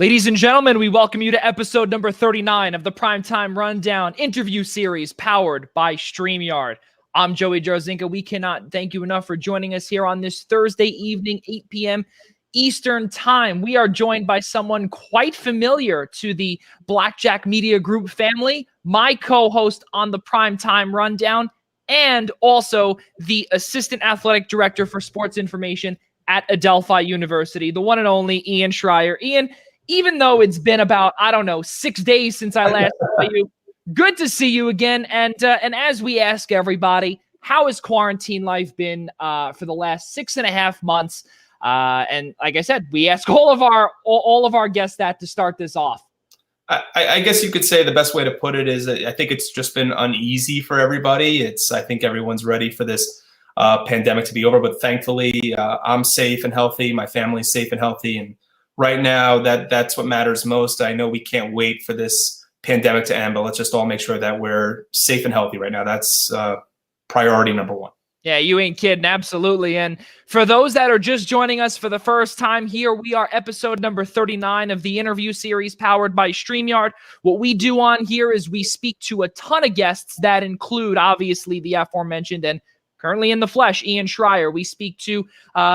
Ladies and gentlemen, we welcome you to episode number 39 of the Primetime Rundown interview series powered by Streamyard. I'm Joey Jarzynka. We cannot thank you enough for joining us here on this Thursday evening, 8 p.m. Eastern Time. We are joined by someone quite familiar to the Blackjack Media Group family, my co-host on the Primetime Rundown, and also the Assistant Athletic Director for Sports Information at Adelphi University, the one and only Ian Schraier. Ian, even though it's been about, 6 days since I last saw you, good to see you again. And as we ask everybody, how has quarantine life been for the last 6.5 months? And like I said, we ask all of our guests that to start this off. I guess you could say the best way to put it is I think it's just been uneasy for everybody. I think everyone's ready for this pandemic to be over, but thankfully I'm safe and healthy. My family's safe and healthy, and right now that's what matters most. I know we can't wait for this pandemic to end, but let's just all make sure that we're safe and healthy right now. That's priority number one. Yeah, you ain't kidding. Absolutely. And for those that are just joining us for the first time here, we are episode number 39 of the interview series powered by StreamYard. What we do on here is we speak to a ton of guests that include, obviously, the aforementioned and currently in the flesh, Ian Schraier. We speak to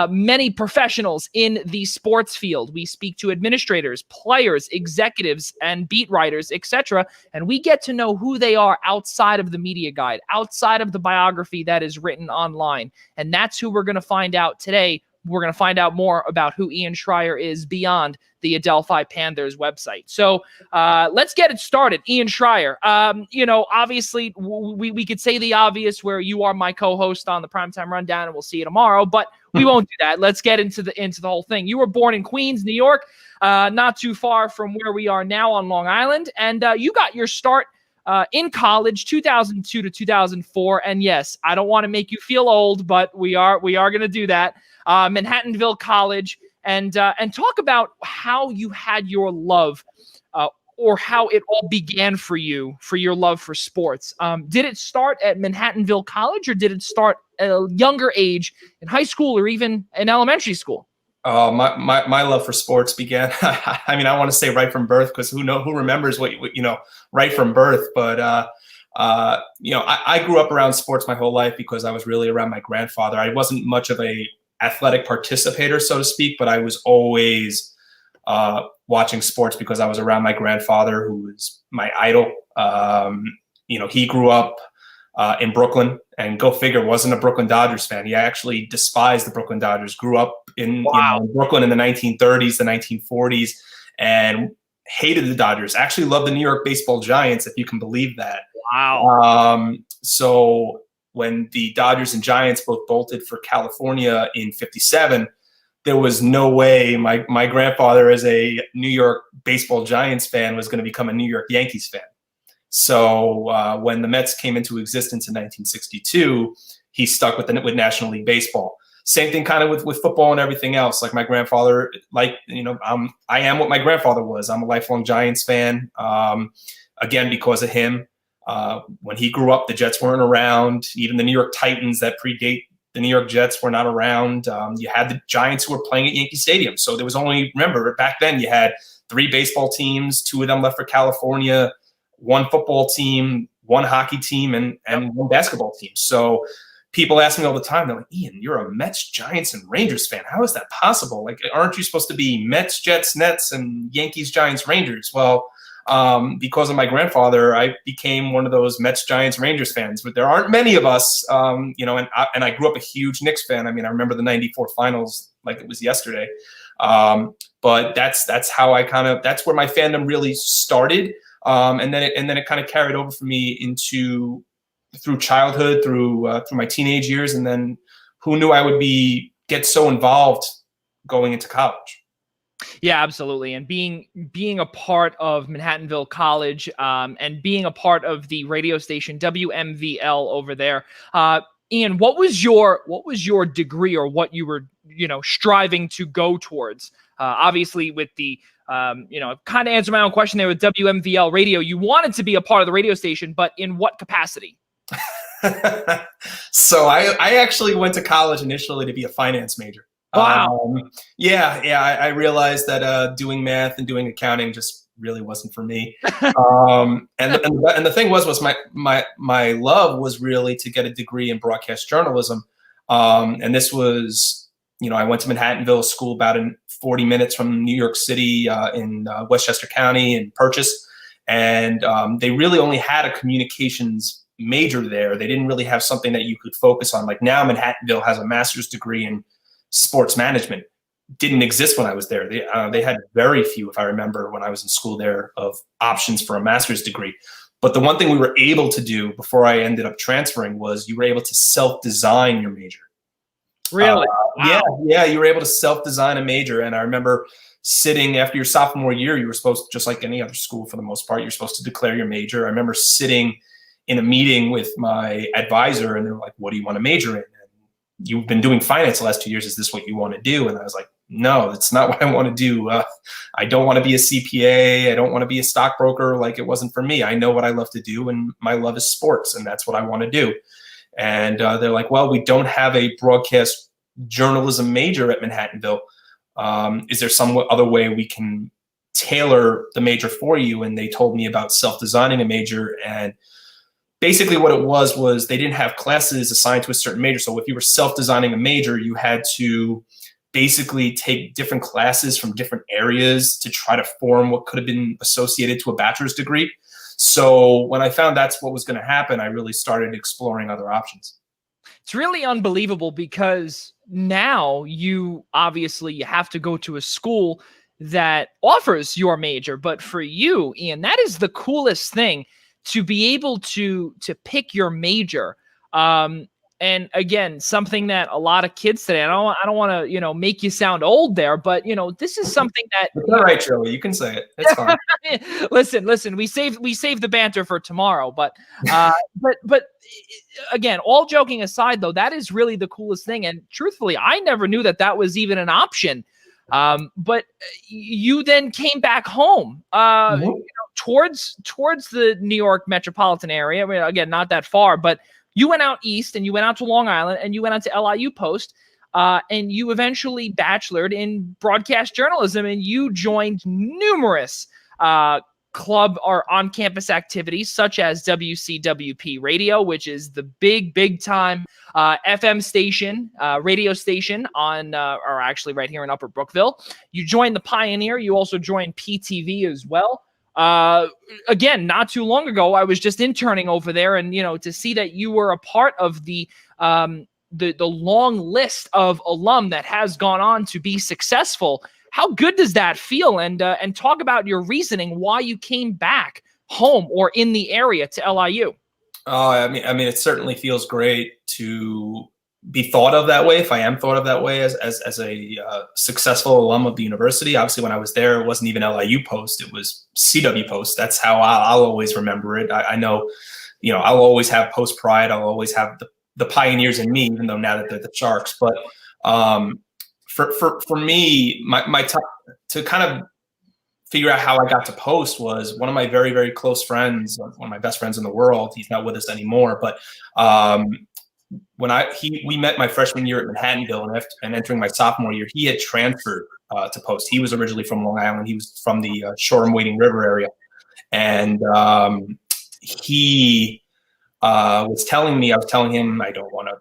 many professionals in the sports field. We speak to administrators, players, executives, and beat writers, etc. And we get to know who they are outside of the media guide, outside of the biography that is written online. And that's who we're going to find out today. We're going to find out more about who Ian Schraier is beyond the Adelphi Panthers website. So let's get it started. Ian Schraier, obviously we could say the obvious where you are my co-host on the Primetime Rundown and we'll see you tomorrow, but we won't do that. Let's get into the whole thing. You were born in Queens, New York, not too far from where we are now on Long Island. And you got your start in college, 2002 to 2004. And yes, I don't want to make you feel old, but we are going to do that. Manhattanville College, and talk about how you had your love or how it all began for you, for your love for sports. Did it start at Manhattanville College, or did it start at a younger age in high school or even in elementary school? My love for sports began, I mean, I want to say right from birth, because who remembers what right from birth. But, I grew up around sports my whole life because I was really around my grandfather. I wasn't much of a athletic participator, so to speak, but I was always watching sports because I was around my grandfather, who was my idol. He grew up in Brooklyn, and go figure, wasn't a Brooklyn Dodgers fan. He actually despised the Brooklyn Dodgers, grew up in Brooklyn in the 1930s, the 1940s, and hated the Dodgers. Actually loved the New York baseball Giants, if you can believe that. Wow. So when the Dodgers and Giants both bolted for California in 57, there was no way my grandfather, as a New York baseball Giants fan, was going to become a New York Yankees fan. So when the Mets came into existence in 1962, he stuck with National League Baseball. Same thing kind of with football and everything else. Like my grandfather, I am what my grandfather was. I'm a lifelong Giants fan, again, because of him. When he grew up, the Jets weren't around. Even the New York Titans that predate the New York Jets were not around. You had the Giants who were playing at Yankee Stadium. So there was only, remember, back then you had 3 baseball teams, 2 of them left for California, 1 football team, 1 hockey team, and 1 basketball team. So people ask me all the time, they're like, Ian, you're a Mets, Giants, and Rangers fan. How is that possible? Like, aren't you supposed to be Mets, Jets, Nets, and Yankees, Giants, Rangers? Well, because of my grandfather, I became one of those Mets, Giants, Rangers fans. But there aren't many of us, and I grew up a huge Knicks fan. I mean, I remember the '94 finals like it was yesterday. But that's how that's where my fandom really started. And then it kind of carried over for me through childhood, through my teenage years, and then who knew I would get so involved going into college. Yeah, absolutely. And being a part of Manhattanville College, and being a part of the radio station WMVL over there. Ian, what was your degree, or what you were, striving to go towards? Obviously with the kind of answer my own question there with WMVL radio, you wanted to be a part of the radio station, but in what capacity? So I actually went to college initially to be a finance major. Wow. I realized that doing math and doing accounting just really wasn't for me. And the thing was my love was really to get a degree in broadcast journalism. And this was, I went to Manhattanville, school about 40 minutes from New York City, in Westchester County in Purchase. And they really only had a communications major there. They didn't really have something that you could focus on. Like now Manhattanville has a master's degree in sports management. Didn't exist when I was there. They had very few, if I remember, when I was in school there, of options for a master's degree. But the one thing we were able to do before I ended up transferring was you were able to self-design your major. Really? Wow. Yeah, you were able to self-design a major. And I remember sitting after your sophomore year, you were supposed to, just like any other school for the most part, you're supposed to declare your major. I remember sitting in a meeting with my advisor, and they were like, what do you want to major in? And you've been doing finance the last 2 years. Is this what you want to do? And I was like, no, that's not what I want to do. I don't want to be a CPA. I don't want to be a stockbroker. Like, it wasn't for me. I know what I love to do, and my love is sports, and that's what I want to do. And they're like, well, we don't have a broadcast journalism major at Manhattanville. Is there some other way we can tailor the major for you? And they told me about self-designing a major. And basically what it was they didn't have classes assigned to a certain major. So if you were self-designing a major, you had to basically take different classes from different areas to try to form what could have been associated to a bachelor's degree. So when I found that's what was going to happen, I really started exploring other options. It's really unbelievable, because now you have to go to a school that offers your major. But for you, Ian, that is the coolest thing, to be able to pick your major. And again, something that a lot of kids today, I don't want to, make you sound old there, but this is something that. It's all right, Joey. You can say it. It's fine. Listen. We save the banter for tomorrow, but again, all joking aside, though, that is really the coolest thing. And truthfully, I never knew that was even an option. But you then came back home, towards the New York metropolitan area. I mean, again, not that far, but you went out east, and you went out to Long Island, and you went out to LIU Post, and you eventually bachelored in broadcast journalism, and you joined numerous club or on-campus activities, such as WCWP Radio, which is the big time FM station, radio station or actually right here in Upper Brookville. You joined the Pioneer. You also joined PTV as well. Again, not too long ago, I was just interning over there, and to see that you were a part of the long list of alum that has gone on to be successful. How good does that feel? And talk about your reasoning why you came back home or in the area to LIU. I mean, it certainly feels great to be thought of that way, if I am thought of that way as a successful alum of the university. Obviously, when I was there, it wasn't even LIU Post, it was CW Post. That's how I'll always remember it. I know, I'll always have Post pride. I'll always have the Pioneers in me, even though now that they're the Sharks. But for me, my time to kind of figure out how I got to Post was one of my very, very close friends, one of my best friends in the world. He's not with us anymore, but when we met my freshman year at Manhattanville, and entering my sophomore year, he had transferred to Post. He was originally from Long Island. He was from the Shoreham-Wading River area, and he was telling me, I was telling him, I don't want to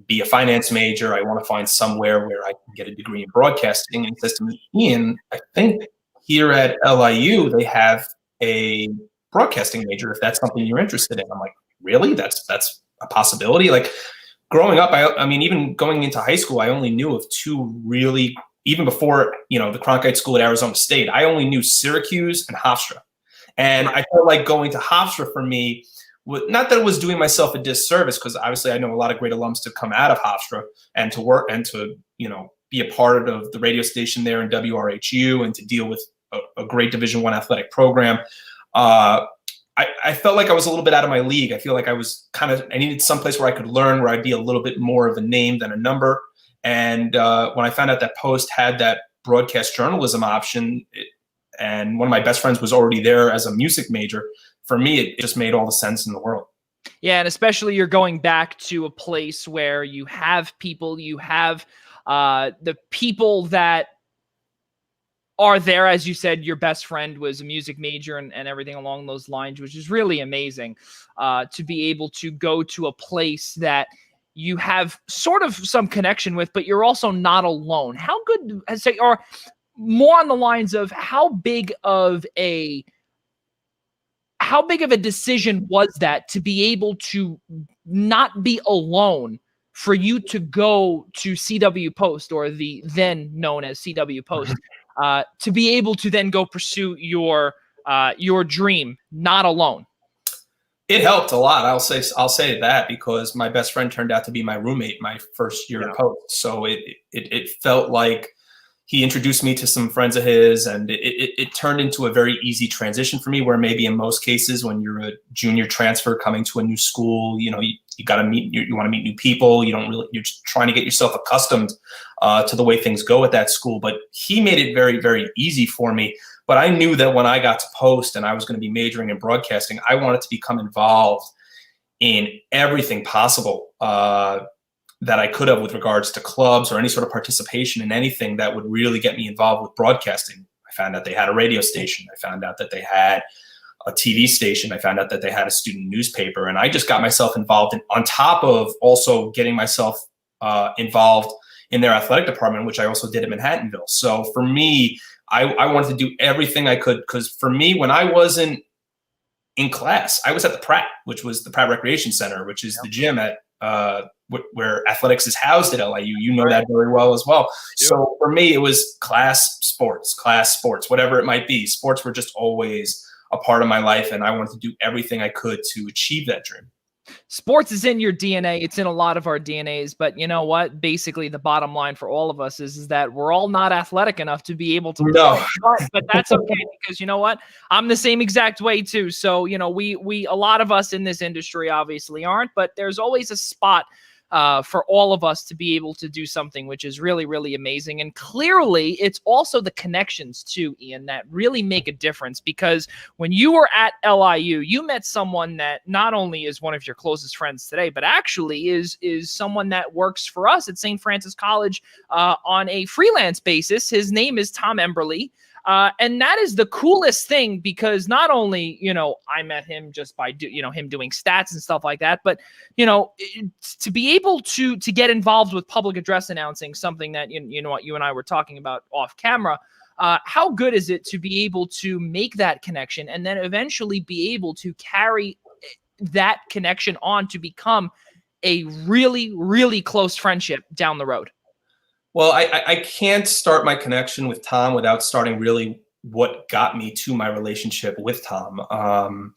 be a finance major. I want to find somewhere where I can get a degree in broadcasting. And he says to me, Ian, I think here at LIU they have a broadcasting major, if that's something you're interested in. I'm like, really? That's a possibility? Like, growing up, I mean, even going into high school, I only knew of two really, even before, the Cronkite School at Arizona State, I only knew Syracuse and Hofstra. And I felt like going to Hofstra for me, not that it was doing myself a disservice, because obviously I know a lot of great alums to come out of Hofstra and to work and to, be a part of the radio station there in WRHU and to deal with a great Division I athletic program. I felt like I was a little bit out of my league. I feel like I needed someplace where I could learn, where I'd be a little bit more of a name than a number. And when I found out that Post had that broadcast journalism option, and one of my best friends was already there as a music major, for me, it just made all the sense in the world. Yeah, and especially you're going back to a place where you have people, you have the people that are there. As you said, your best friend was a music major and everything along those lines, which is really amazing to be able to go to a place that you have sort of some connection with, but you're also not alone. How good, or more on the lines of how big of a decision was that to be able to not be alone, for you to go to CW Post, or the then known as CW Post, to be able to then go pursue your dream, not alone? It helped a lot. I'll say that, because my best friend turned out to be my roommate my first year at Post. So it felt like he introduced me to some friends of his, and it turned into a very easy transition for me, where maybe in most cases when you're a junior transfer coming to a new school, you got to meet, you want to meet new people. You're just trying to get yourself accustomed to the way things go at that school. But he made it very, very easy for me. But I knew that when I got to Post and I was going to be majoring in broadcasting, I wanted to become involved in everything possible that I could have with regards to clubs or any sort of participation in anything that would really get me involved with broadcasting. I found out they had a radio station. I found out that they had a TV station. I found out that they had a student newspaper. And I just got myself involved on top of also getting myself involved in their athletic department, which I also did at Manhattanville. So for me, I wanted to do everything I could, because for me, when I wasn't in class, I was at the Pratt, which was the Pratt Recreation Center, which is the gym at where athletics is housed at LIU. You know that very well as well. So for me, it was class sports, whatever it might be. Sports were just always a part of my life, and I wanted to do everything I could to achieve that dream. Sports is in your DNA. It's in a lot of our DNAs, but you know what? Basically, the bottom line for all of us is that we're all not athletic enough to be able to no. But that's okay, because you know what? I'm the same exact way too. So, we a lot of us in this industry obviously aren't, but there's always a spot for all of us to be able to do something, which is really, really amazing. And clearly, it's also the connections too, Ian, that really make a difference. Because when you were at LIU, you met someone that not only is one of your closest friends today, but actually is someone that works for us at St. Francis College on a freelance basis. His name is Tom Emberly. And that is the coolest thing, because not only, I met him just by, him doing stats and stuff like that, but, to be able to get involved with public address announcing, something that, what you and I were talking about off camera, how good is it to be able to make that connection and then eventually be able to carry that connection on to become a really, really close friendship down the road? Well, I can't start my connection with Tom without starting really what got me to my relationship with Tom.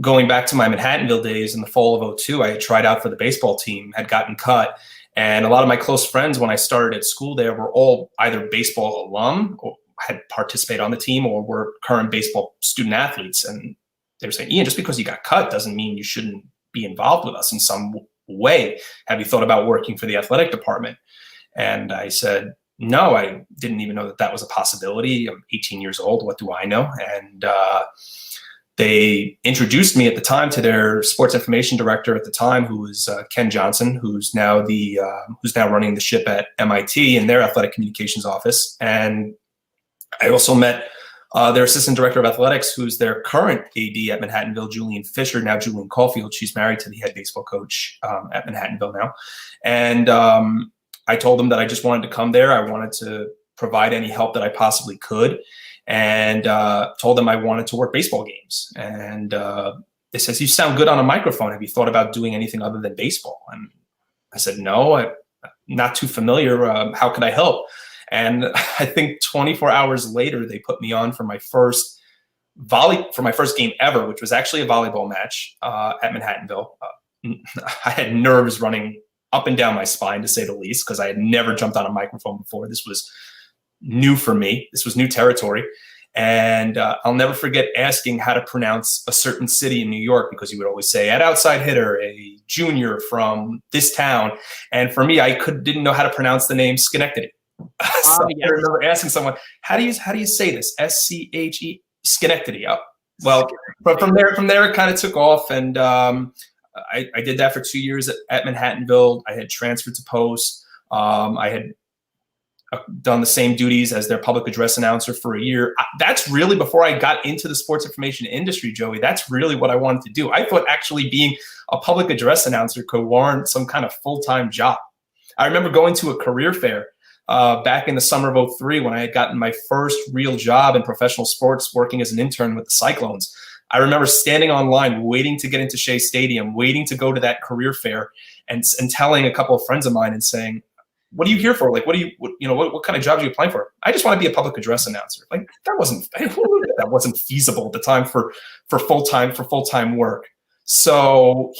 Going back to my Manhattanville days in the fall of 2002, I had tried out for the baseball team, had gotten cut. And a lot of my close friends when I started at school there were all either baseball alum or had participated on the team or were current baseball student athletes. And they were saying, Ian, just because you got cut doesn't mean you shouldn't be involved with us in some way. Have you thought about working for the athletic department? And I said, no, I didn't even know that was a possibility. I'm 18 years old. What do I know? And they introduced me at the time to their sports information director at the time, who was Ken Johnson, who's now running the ship at MIT in their athletic communications office. And I also met their assistant director of athletics, who's their current AD at Manhattanville, Julian Fisher, now Julian Caulfield. She's married to the head baseball coach at Manhattanville now. And I told them that I just wanted to come there. I wanted to provide any help that I possibly could, and told them I wanted to work baseball games. And they said, you sound good on a microphone. Have you thought about doing anything other than baseball? And I said, no, I'm not too familiar. How could I help? And I think 24 hours later, they put me on for my first game ever, which was actually a volleyball match at Manhattanville. I had nerves running up and down my spine, to say the least, because I had never jumped on a microphone before. This was new for me. This was new territory. And I'll never forget asking how to pronounce a certain city in New York, because he would always say, at outside hitter, a junior from this town. And for me, I didn't know how to pronounce the name Schenectady. So yes. I remember asking someone, how do you say this? S-C-H-E, Schenectady. Oh, well, but from there, it kind of took off. And I did that for 2 years at Manhattanville. I had transferred to Post. I had done the same duties as their public address announcer for a year. That's really before I got into the sports information industry, Joey. That's really what I wanted to do. I thought actually being a public address announcer could warrant some kind of full-time job. I remember going to a career fair back in the summer of '03 when I had gotten my first real job in professional sports working as an intern with the Cyclones. I remember standing online, waiting to get into Shea Stadium, waiting to go to that career fair and telling a couple of friends of mine and saying, what are you here for? Like, what kind of jobs are you applying for? I just want to be a public address announcer. Like that wasn't feasible at the time for full-time work. So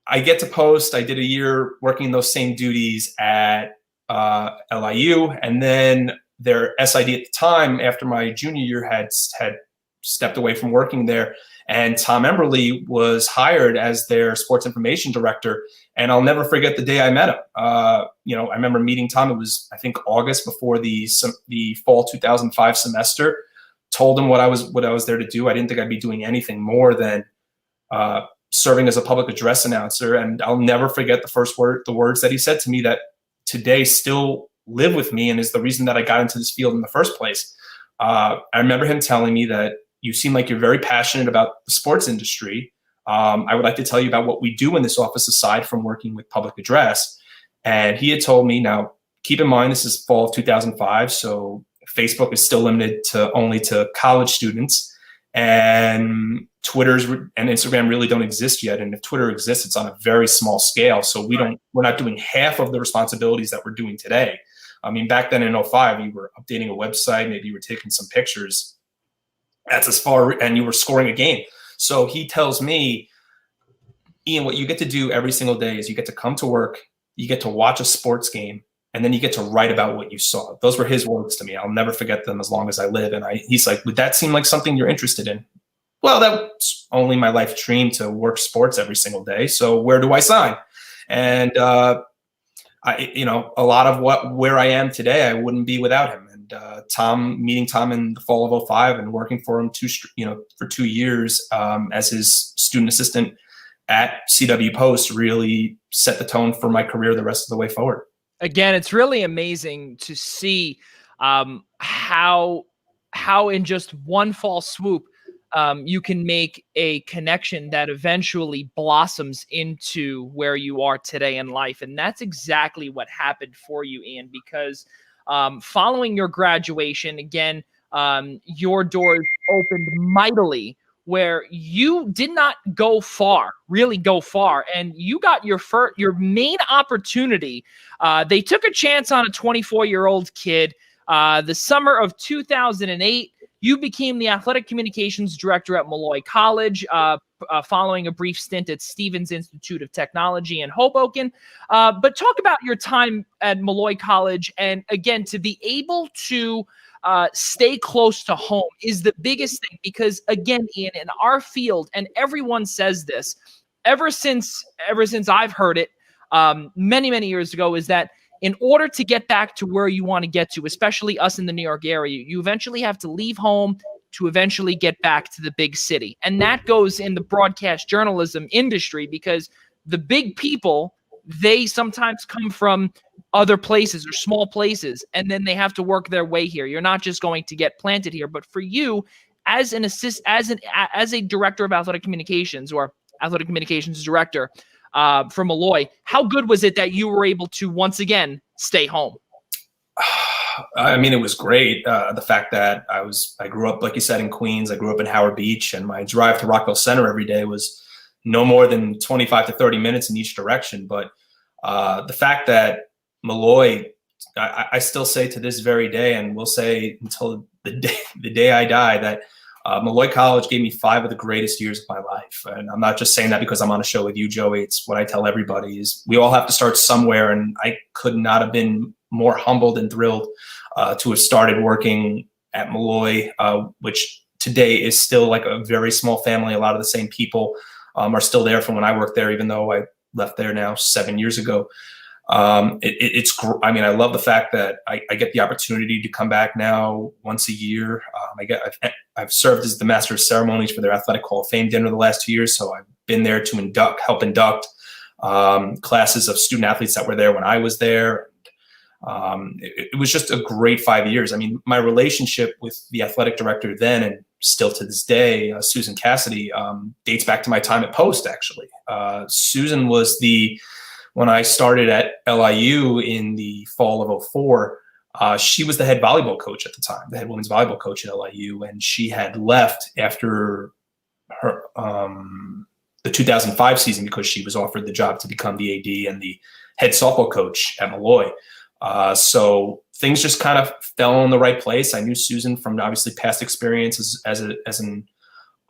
I get to post. I did a year working those same duties at LIU, and then their SID at the time, after my junior year, had stepped away from working there, and Tom Emberly was hired as their sports information director. And I'll never forget the day I met him. I remember meeting Tom. It was, I think, August before the fall 2005 semester. Told him what I was there to do. I didn't think I'd be doing anything more than serving as a public address announcer. And I'll never forget the words that he said to me that today still live with me and is the reason that I got into this field in the first place. I remember him telling me that you seem like you're very passionate about the sports industry. I would like to tell you about what we do in this office aside from working with public address. And he had told me, now keep in mind, this is fall of 2005. So Facebook is still limited only to college students, and Twitter's and Instagram really don't exist yet. And if Twitter exists, it's on a very small scale. So we're not doing half of the responsibilities that we're doing today. I mean, back then in '05, you were updating a website, maybe you were taking some pictures. That's as far, and you were scoring a game. So he tells me, Ian, what you get to do every single day is you get to come to work, you get to watch a sports game, and then you get to write about what you saw. Those were his words to me. I'll never forget them as long as I live. And he's like, would that seem like something you're interested in? Well, that's only my life dream, to work sports every single day. So where do I sign? And a lot of where I am today, I wouldn't be without him. Meeting Tom in the fall of '05 and working for him for 2 years as his student assistant at CW Post really set the tone for my career the rest of the way forward. Again, it's really amazing to see how in just one fall swoop you can make a connection that eventually blossoms into where you are today in life. And that's exactly what happened for you, Ian, because following your graduation, again, your doors opened mightily, where you did not really go far, and you got your main opportunity. They took a chance on a 24-year-old kid. The summer of 2008, you became the athletic communications director at Molloy College, following a brief stint at Stevens Institute of Technology in Hoboken. But talk about your time at Molloy College, and again, to be able to stay close to home is the biggest thing, because again, Ian, in our field, and everyone says this, ever since I've heard it many years ago, is that in order to get back to where you want to get to, especially us in the New York area, you eventually have to leave home to eventually get back to the big city. And that goes in the broadcast journalism industry, because the big people, they sometimes come from other places or small places, and then they have to work their way here. You're not just going to get planted here. But for you, as a director of athletic communications, or athletic communications director for Molloy, how good was it that you were able to once again stay home? I mean, it was great. The fact that I grew up, like you said, in Queens. I grew up in Howard Beach, and my drive to Rockville Center every day was no more than 25 to 30 minutes in each direction. But the fact that Molloy, I still say to this very day, and will say until the day I die, that Molloy College gave me 5 of the greatest years of my life. And I'm not just saying that because I'm on a show with you, Joey. It's what I tell everybody, is we all have to start somewhere. And I could not have been more humbled and thrilled to have started working at Molloy, which today is still like a very small family. A lot of the same people are still there from when I worked there, even though I left there now 7 years ago. I mean, I love the fact that I get the opportunity to come back now once a year. I've served as the master of ceremonies for their athletic Hall of Fame dinner the last 2 years. So I've been there to help induct classes of student athletes that were there when I was there. It was just a great 5 years. I mean, my relationship with the athletic director then and still to this day, Susan Cassidy, dates back to my time at Post, actually. Susan was when I started at LIU in the fall of 2004, she was the head volleyball coach at the time, the head women's volleyball coach at LIU, and she had left after her the 2005 season because she was offered the job to become the AD and the head softball coach at Malloy. So things just kind of fell in the right place. I knew Susan from obviously past experience as an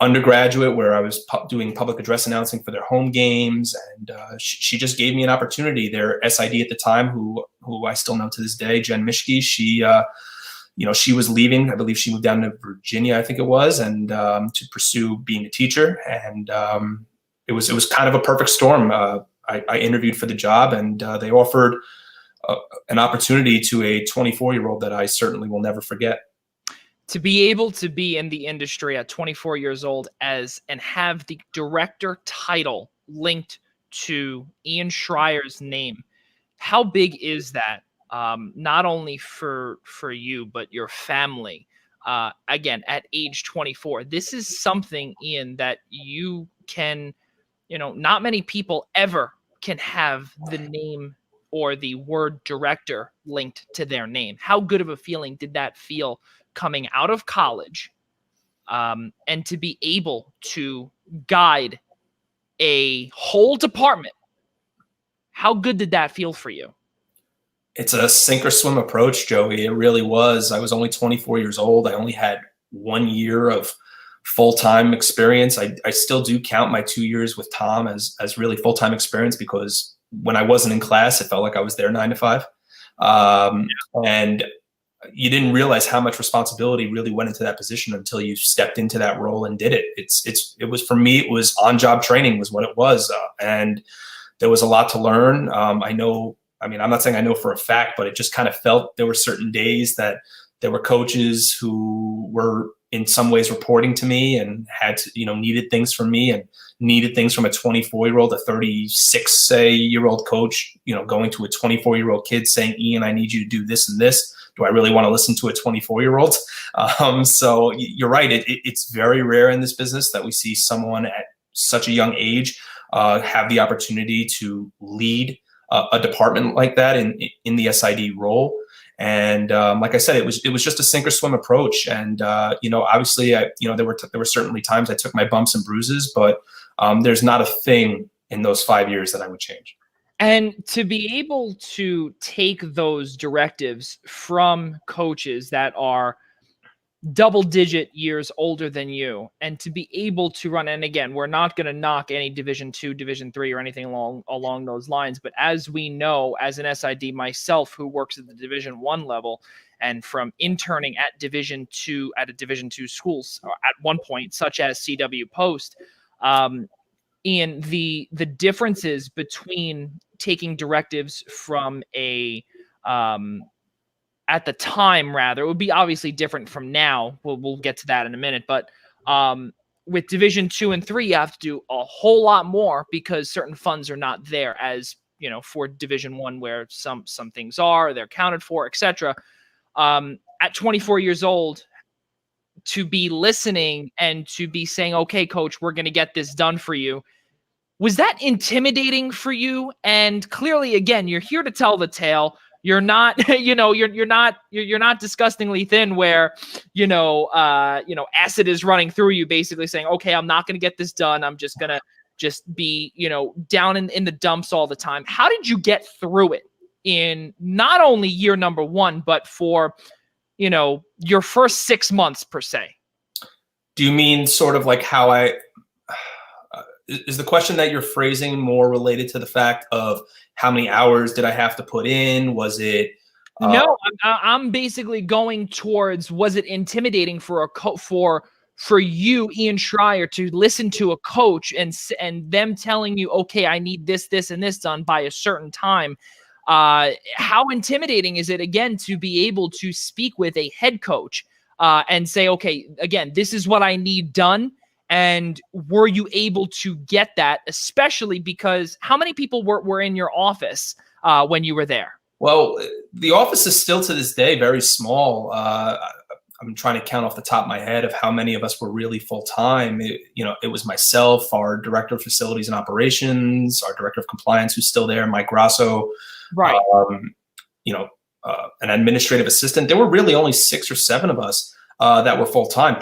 undergraduate where I was doing public address announcing for their home games. And she just gave me an opportunity. Their SID at the time, who I still know to this day, Jen Mischke, she was leaving. I believe she moved down to Virginia, I think it was, and to pursue being a teacher. And it was kind of a perfect storm. I interviewed for the job, and they offered an opportunity to a 24-year-old that I certainly will never forget. To be able to be in the industry at 24 years old and have the director title linked to Ian Schreier's name, how big is that? Not only for you, but your family. Again, at age 24, this is something, Ian, that you can, not many people ever can have the name or the word director linked to their name. How good of a feeling did that feel coming out of college, and to be able to guide a whole department? How good did that feel for you? It's a sink or swim approach, Joey. It really was. I was only 24 years old. I only had 1 year of full-time experience. I still do count my 2 years with Tom as really full-time experience, because when I wasn't in class, it felt like I was there 9 to 5. And you didn't realize how much responsibility really went into that position until you stepped into that role and did it. It was, for me, it was on-job training was what it was. And there was a lot to learn. I'm not saying I know for a fact, but it just kind of felt there were certain days that there were coaches who were in some ways reporting to me and had to, needed things from me and needed things from a 24-year-old, a 36-year-old coach, going to a 24-year-old kid saying, Ian, I need you to do this and this. Do I really want to listen to a 24-year-old? So you're right. It's very rare in this business that we see someone at such a young age have the opportunity to lead a department like that in the SID role. And like I said, it was just a sink or swim approach. And obviously, there were certainly times I took my bumps and bruises, but there's not a thing in those 5 years that I would change. And to be able to take those directives from coaches that are double-digit years older than you, and to be able to run, and again, we're not going to knock any Division II, Division III, or anything along those lines, but as we know, as an SID myself who works at the Division I level, and from interning at a Division II schools at one point, such as CW Post, in the differences between taking directives from at the time, rather, it would be obviously different from now. We'll get to that in a minute. But with Division II and III, you have to do a whole lot more because certain funds are not there, as for Division I, where some things they're accounted for, etc. At 24 years old, to be listening and to be saying, "Okay, coach, we're going to get this done for you." Was that intimidating for you? And clearly, again, you're here to tell the tale. You're not, you're not disgustingly thin where, acid is running through you, basically saying, okay, I'm not going to get this done. I'm just going to be, down in the dumps all the time. How did you get through it in not only year number one, but for, your first 6 months per se? Do you mean sort of like how is the question that you're phrasing more related to the fact of how many hours did I have to put in? Was it? No, I'm basically going towards, was it intimidating for for you, Ian Schraier, to listen to a coach and them telling you, okay, I need this, this, and this done by a certain time? How intimidating is it, again, to be able to speak with a head coach and say, okay, again, this is what I need done, And were you able to get that, especially because how many people were in your office when you were there? Well, the office is still to this day very small. I'm trying to count off the top of my head of how many of us were really full time. It was myself, our director of facilities and operations, our director of compliance, who's still there, Mike Grasso, Right. An administrative assistant. There were really only 6 or 7 of us that were full time.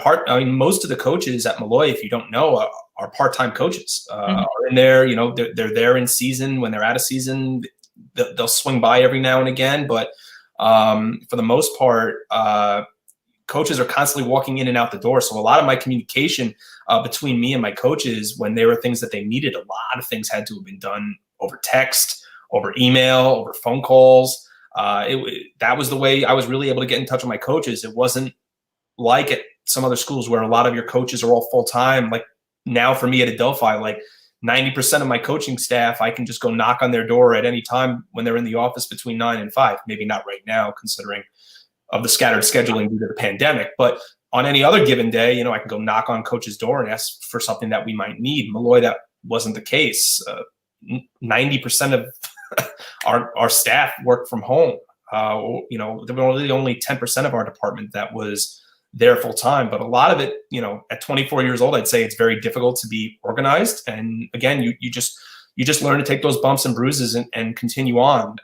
Most of the coaches at Malloy, if you don't know, are part time coaches. Are in there. They're there in season. When they're out of season, they'll swing by every now and again. But for the most part, coaches are constantly walking in and out the door. So a lot of my communication between me and my coaches, when there were things that they needed, a lot of things had to have been done over text, over email, over phone calls. That was the way I was really able to get in touch with my coaches. It wasn't like at some other schools where a lot of your coaches are all full time. Like now for me at Adelphi, like 90% of my coaching staff, I can just go knock on their door at any time when they're in the office between 9 and 5. Maybe not right now, considering of the scattered scheduling due to the pandemic. But on any other given day, I can go knock on coach's door and ask for something that we might need. Malloy, that wasn't the case. 90% of our staff worked from home. There were really only 10% of our department that was there full time. But a lot of it, at 24 years old, I'd say it's very difficult to be organized. And again, you just learn to take those bumps and bruises and continue on.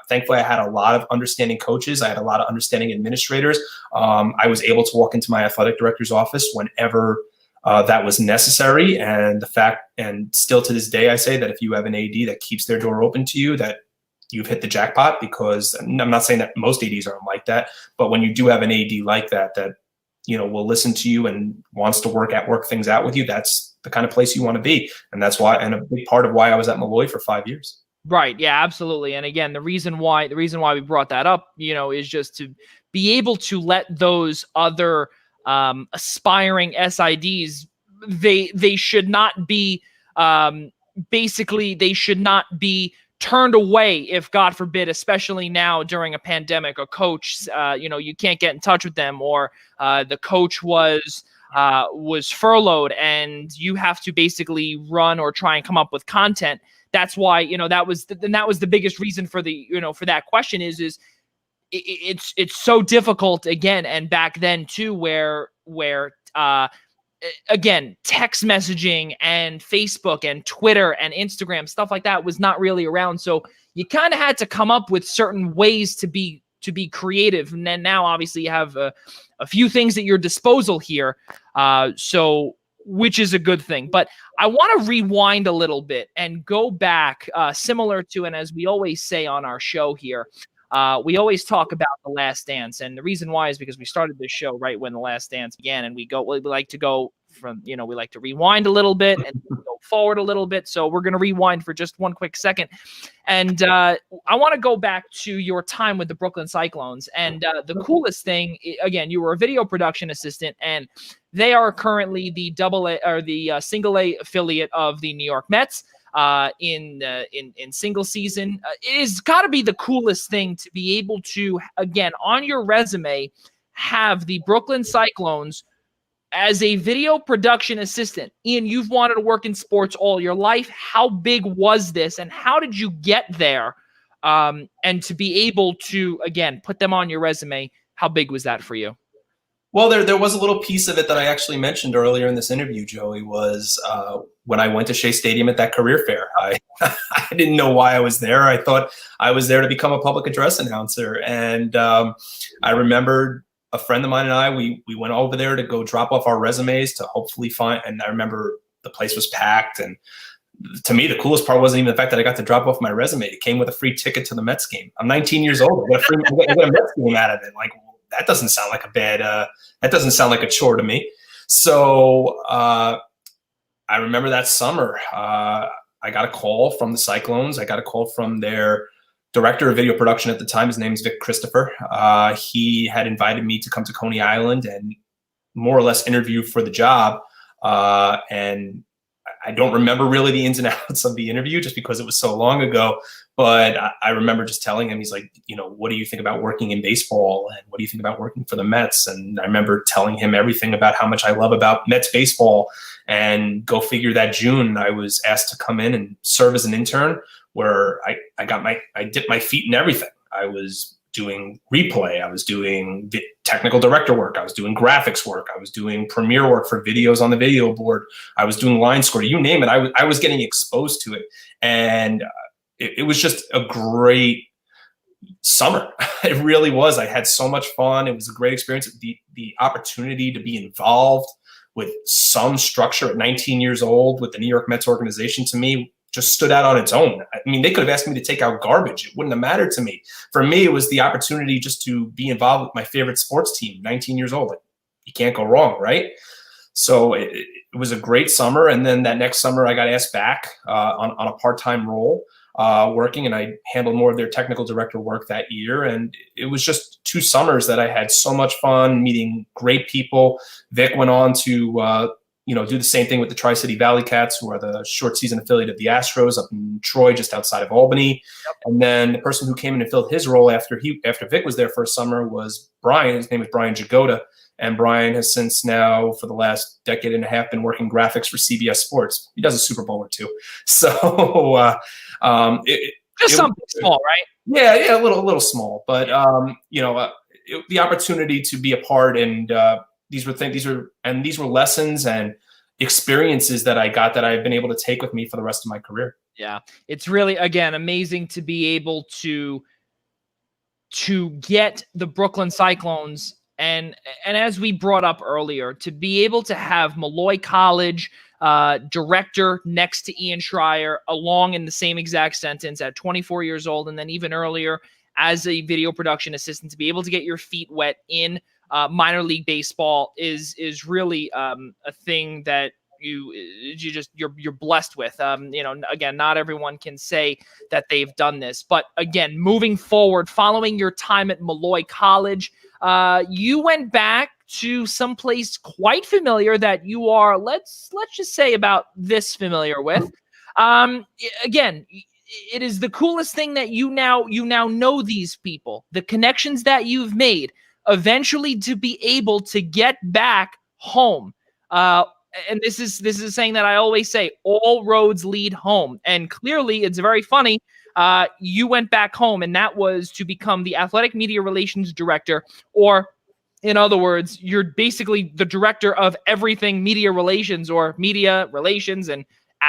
Thankfully, I had a lot of understanding coaches. I had a lot of understanding administrators. I was able to walk into my athletic director's office whenever that was necessary. And still to this day, I say that if you have an AD that keeps their door open to you, that you've hit the jackpot, because I'm not saying that most ADs aren't like that, but when you do have an AD like that will listen to you and wants to work things out with you, that's the kind of place you want to be. And that's why, and a big part of why I was at Malloy for 5 years. Right. Yeah, absolutely. And again, the reason why we brought that up, is just to be able to let those other aspiring SIDs, they should not be they should not be turned away if, God forbid, especially now during a pandemic, a coach, you can't get in touch with them, or the coach was furloughed and you have to basically run or try and come up with content. That's why, that was the biggest reason for for that question is it's so difficult again. And back then too, where again, text messaging and Facebook and Twitter and Instagram, stuff like that was not really around. So you kind of had to come up with certain ways to be creative. And then now obviously you have a few things at your disposal here. Which is a good thing. But I want to rewind a little bit and go back similar to, and as we always say on our show here, we always talk about The Last Dance. And the reason why is because we started this show right when The Last Dance began, and we like to go from, we like to rewind a little bit and go forward a little bit. So we're going to rewind for just one quick second. And I want to go back to your time with the Brooklyn Cyclones. And the coolest thing, again, you were a video production assistant, and they are currently the single A affiliate of the New York Mets. In single season. It has got to be the coolest thing to be able to, again, on your resume, have the Brooklyn Cyclones as a video production assistant. Ian, you've wanted to work in sports all your life. How big was this, and how did you get there? And to be able to, again, put them on your resume, how big was that for you? Well, there was a little piece of it that I actually mentioned earlier in this interview, Joey, was when I went to Shea Stadium at that career fair. I didn't know why I was there. I thought I was there to become a public address announcer. And I remember a friend of mine and I, we went over there to go drop off our resumes to hopefully find, and I remember the place was packed. And to me, the coolest part wasn't even the fact that I got to drop off my resume. It came with a free ticket to the Mets game. I'm 19 years old. I got a Mets game out of it. Like, that doesn't sound like that doesn't sound like a chore to me. So I remember that summer, I got a call from the Cyclones. I got a call from their director of video production at the time. His name is Vic Christopher. He had invited me to come to Coney Island and more or less interview for the job. And I don't remember really the ins and outs of the interview just because it was so long ago. But I remember just telling him, he's like, what do you think about working in baseball? And what do you think about working for the Mets? And I remember telling him everything about how much I love about Mets baseball. And go figure, that June, I was asked to come in and serve as an intern, where I dipped my feet in everything. I was doing replay. I was doing technical director work. I was doing graphics work. I was doing premiere work for videos on the video board. I was doing line score. You name it. I was getting exposed to it. And it was just a great summer. It really was. I had so much fun. It was a great experience. The opportunity to be involved with some structure at 19 years old with the New York Mets organization, to me, just stood out on its own. I mean, they could have asked me to take out garbage. It wouldn't have mattered to me. For me, it was the opportunity just to be involved with my favorite sports team, 19 years old. Like, you can't go wrong, right? So it was a great summer. And then that next summer, I got asked back on a part-time role, working, and I handled more of their technical director work that year. And it was just 2 summers that I had so much fun meeting great people. Vic went on to do the same thing with the Tri-City Valley Cats, who are the short season affiliate of the Astros up in Troy, just outside of Albany. Yep. And then the person who came in and filled his role after Vic was there for a summer was Brian. His name is Brian Jagoda. And Brian has since now, for the last decade and a half, been working graphics for CBS Sports. He does a Super Bowl or 2. So something small, right? Yeah, a little small. But the opportunity to be a part, and these were lessons and experiences that I got that I've been able to take with me for the rest of my career. Yeah, it's really, again, amazing to be able to get the Brooklyn Cyclones, and as we brought up earlier, to be able to have Malloy College director next to Ian Schraier, along in the same exact sentence at 24 years old, and then even earlier as a video production assistant, to be able to get your feet wet in minor league baseball is really a thing that you're blessed with. Again, not everyone can say that they've done this, but again, moving forward, following your time at Malloy College, you went back to someplace quite familiar that you are, let's just say, about this familiar with. Again, it is the coolest thing that you now know these people, the connections that you've made, eventually to be able to get back home. And this is a saying that I always say: all roads lead home. And clearly, it's very funny. You went back home, and that was to become the athletic media relations director, or in other words, you're basically the director of everything media relations or media relations and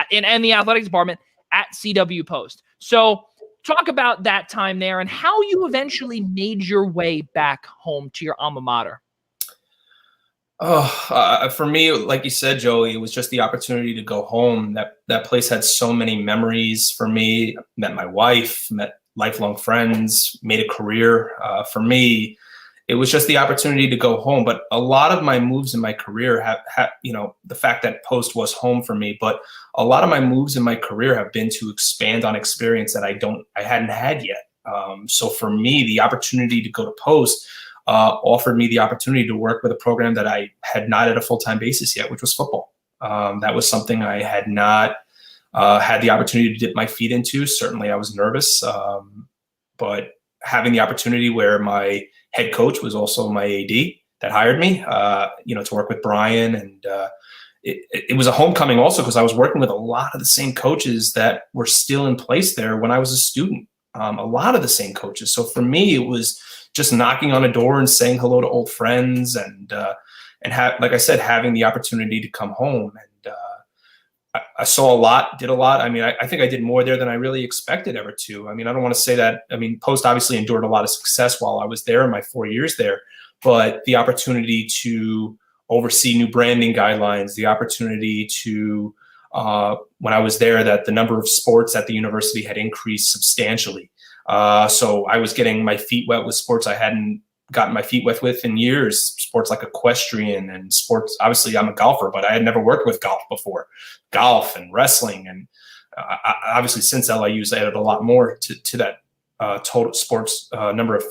the athletics department at CW Post. So talk about that time there and how you eventually made your way back home to your alma mater. For me, like you said, Joey, it was just the opportunity to go home. That place had so many memories for me. Met my wife, met lifelong friends, made a career. For me, it was just the opportunity to go home. But a lot of my moves in my career have the fact that Post was home for me, but a lot of my moves in my career have been to expand on experience that I hadn't had yet. So for me, the opportunity to go to Post offered me the opportunity to work with a program that I had not at a full-time basis yet, which was football. That was something I had not had the opportunity to dip my feet into. Certainly I was nervous, but having the opportunity where my head coach was also my AD that hired me, to work with Brian. And it was a homecoming also because I was working with a lot of the same coaches that were still in place there when I was a student. A lot of the same coaches. So for me, it was just knocking on a door and saying hello to old friends, and like I said, having the opportunity to come home. And I saw a lot, did a lot. I mean, I think I did more there than I really expected ever to. I mean, I don't want to say that. I mean, Post obviously endured a lot of success while I was there in my 4 years there, but the opportunity to oversee new branding guidelines, the opportunity to, when I was there, that the number of sports at the university had increased substantially. So I was getting my feet wet with sports I hadn't gotten my feet wet with in years, sports like equestrian and sports. Obviously, I'm a golfer, but I had never worked with golf before. Golf and wrestling. And obviously, since LIU's added a lot more to that total sports number of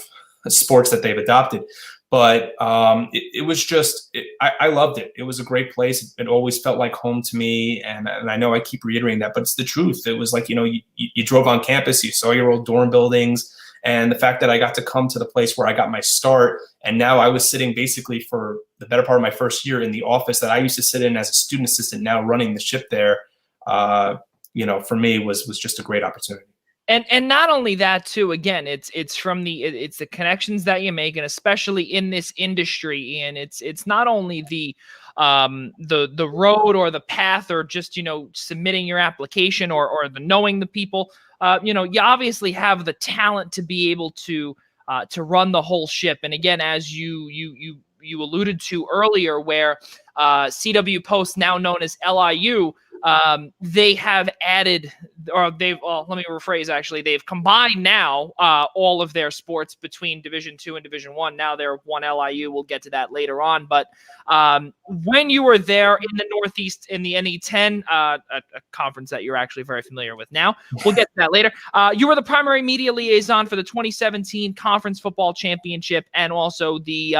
sports that they've adopted. But it was just, I loved it. It was a great place. It always felt like home to me. And I know I keep reiterating that, but it's the truth. It was like, you drove on campus, you saw your old dorm buildings. And the fact that I got to come to the place where I got my start, and now I was sitting basically for the better part of my first year in the office that I used to sit in as a student assistant, now running the ship there, for me was just a great opportunity. And not only that too, again, it's the connections that you make, and especially in this industry, and it's not only the road or the path or just, submitting your application or the knowing the people, you obviously have the talent to be able to run the whole ship. And again, as you alluded to earlier, where CW Post, now known as LIU, they have added, or let me rephrase, actually, they've combined now all of their sports between Division II and Division I. Now they're one LIU. We'll get to that later on. But when you were there in the Northeast in the NE10, a conference that you're actually very familiar with now, we'll get to that later. You were the primary media liaison for the 2017 Conference Football Championship and also the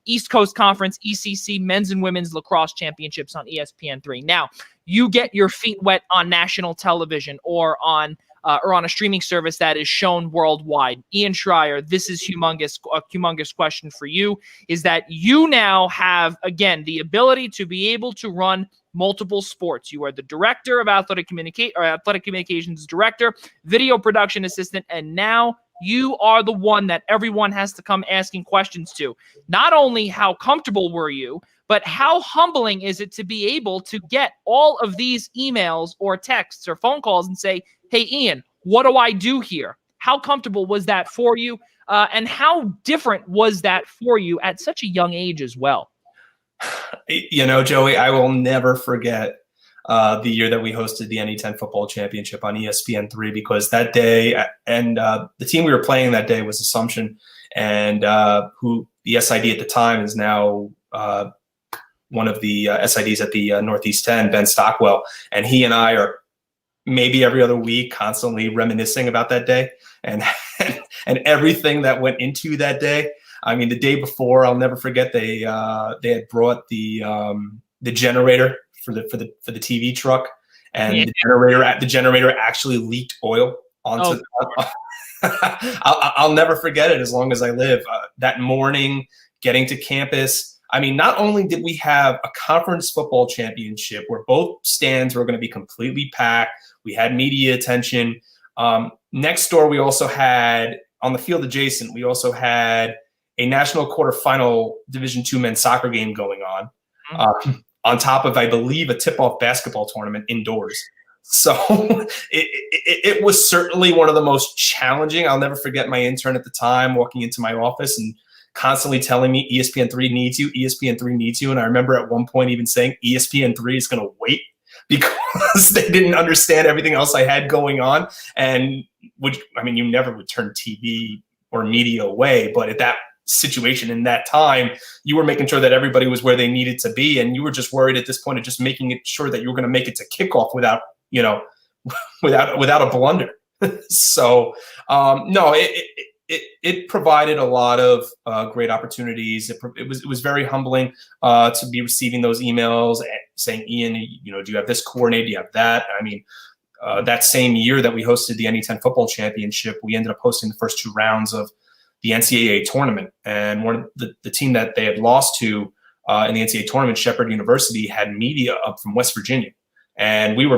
East Coast Conference ECC Men's and Women's Lacrosse Championships on ESPN3. Now, you get your feet wet on national television or on a streaming service that is shown worldwide. Ian Schraier, this is a humongous question for you, is that you now have, again, the ability to be able to run multiple sports. You are the director of athletic communications director, video production assistant, and now you are the one that everyone has to come asking questions to. Not only how comfortable were you, but how humbling is it to be able to get all of these emails or texts or phone calls and say, hey, Ian, what do I do here? How comfortable was that for you? And how different was that for you at such a young age as well? Joey, I will never forget the year that we hosted the NE10 Football Championship on ESPN3, because that day, and the team we were playing that day was Assumption, and who the SID at the time is now one of the SIDs at the Northeast 10, Ben Stockwell, and he and I are maybe every other week constantly reminiscing about that day and and everything that went into that day. I mean, the day before, I'll never forget, they had brought the generator for the TV truck, and the generator actually leaked oil onto. I'll never forget it as long as I live. That morning, getting to campus. I mean, not only did we have a conference football championship where both stands were going to be completely packed, we had media attention. Next door, we also had, on the field adjacent, we also had a national quarterfinal Division II men's soccer game going on top of, I believe, a tip-off basketball tournament indoors. So it was certainly one of the most challenging. I'll never forget my intern at the time walking into my office and constantly telling me ESPN3 needs you, ESPN3 needs you. And I remember at one point even saying ESPN3 is going to wait because they didn't understand everything else I had going on. And you never would turn TV or media away, but at that situation in that time, you were making sure that everybody was where they needed to be. And you were just worried at this point of just making it sure that you were going to make it to kickoff without a blunder. So, no, it provided a lot of great opportunities. It was very humbling to be receiving those emails saying, Ian, do you have this coordinated? Do you have that? I mean, that same year that we hosted the NE10 Football Championship, we ended up hosting the first two rounds of the NCAA tournament. And one of the team that they had lost to in the NCAA tournament, Shepherd University, had media up from West Virginia. And we were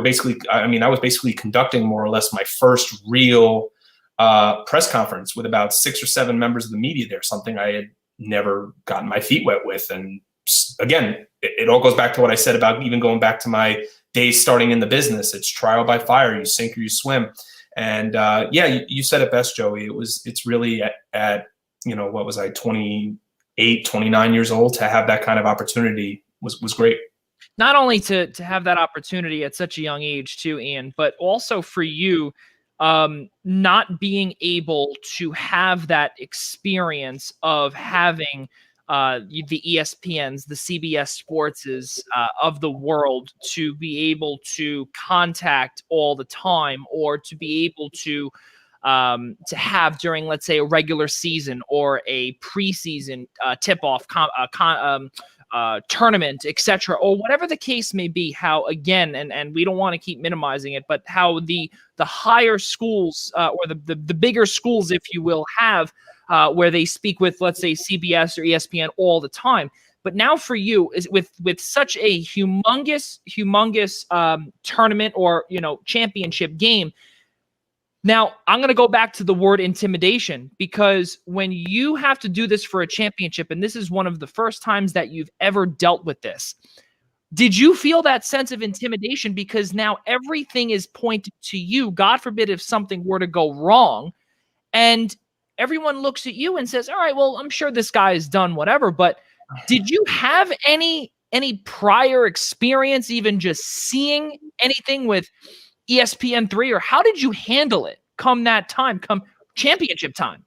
I was basically conducting more or less my first real press conference with about 6 or 7 members of the media there, something I had never gotten my feet wet with. And again, it all goes back to what I said about even going back to my days starting in the business. It's trial by fire. You sink or you swim. And you said it best, Joey. It's really at what was I, 28, 29 years old, to have that kind of opportunity was great. Not only to have that opportunity at such a young age too, Ian, but also for you, not being able to have that experience of having the ESPNs, the CBS Sportses of the world to be able to contact all the time, or to be able to to have during, let's say, a regular season or a preseason tip-off tournament, etc., or whatever the case may be. How, again, and we don't want to keep minimizing it, but how the higher schools or the bigger schools, if you will, have where they speak with, let's say, CBS or ESPN all the time. But now for you, is with such a humongous tournament or championship game. Now, I'm going to go back to the word intimidation, because when you have to do this for a championship, and this is one of the first times that you've ever dealt with this, did you feel that sense of intimidation? Because now everything is pointed to you. God forbid if something were to go wrong, and everyone looks at you and says, all right, well, I'm sure this guy has done whatever. But did you have any prior experience, even just seeing anything with ESPN3, or how did you handle it come championship time?